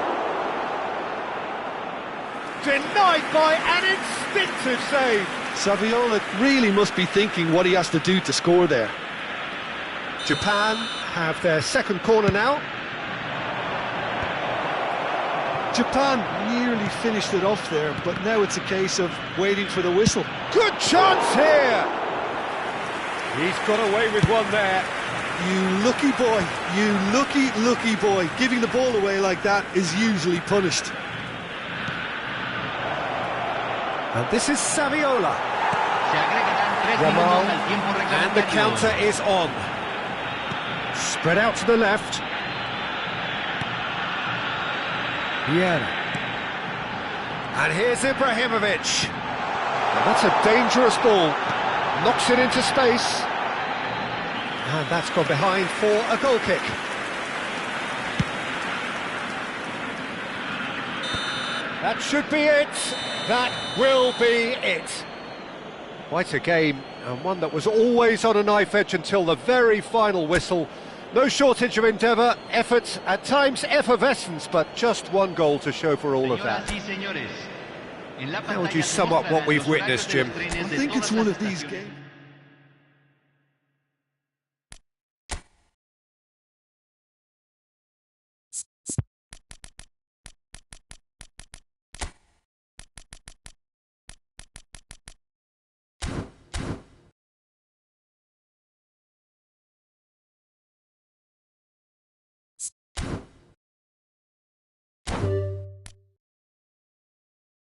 Denied by an instinctive save. Saviola really must be thinking what he has to do to score there. Japan have their second corner now. Japan nearly finished it off there, but now it's a case of waiting for the whistle. Good chance here! He's got away with one there. You lucky boy, you lucky boy. Giving the ball away like that is usually punished. And this is Saviola. Se agregarán 3 Yamal, minutos al tiempo and the reglamentario. counter is on. Spread out to the left. Vieira. And here's Ibrahimovic. Now that's a dangerous ball. Knocks it into space. And that's gone behind for a goal kick. That should be it. That will be it. Quite a game, and one that was always on a knife edge until the very final whistle. No shortage of endeavour, effort, at times effervescence, but just one goal to show for all of that. How would you sum up what we've witnessed, Jim? I think it's one of these games.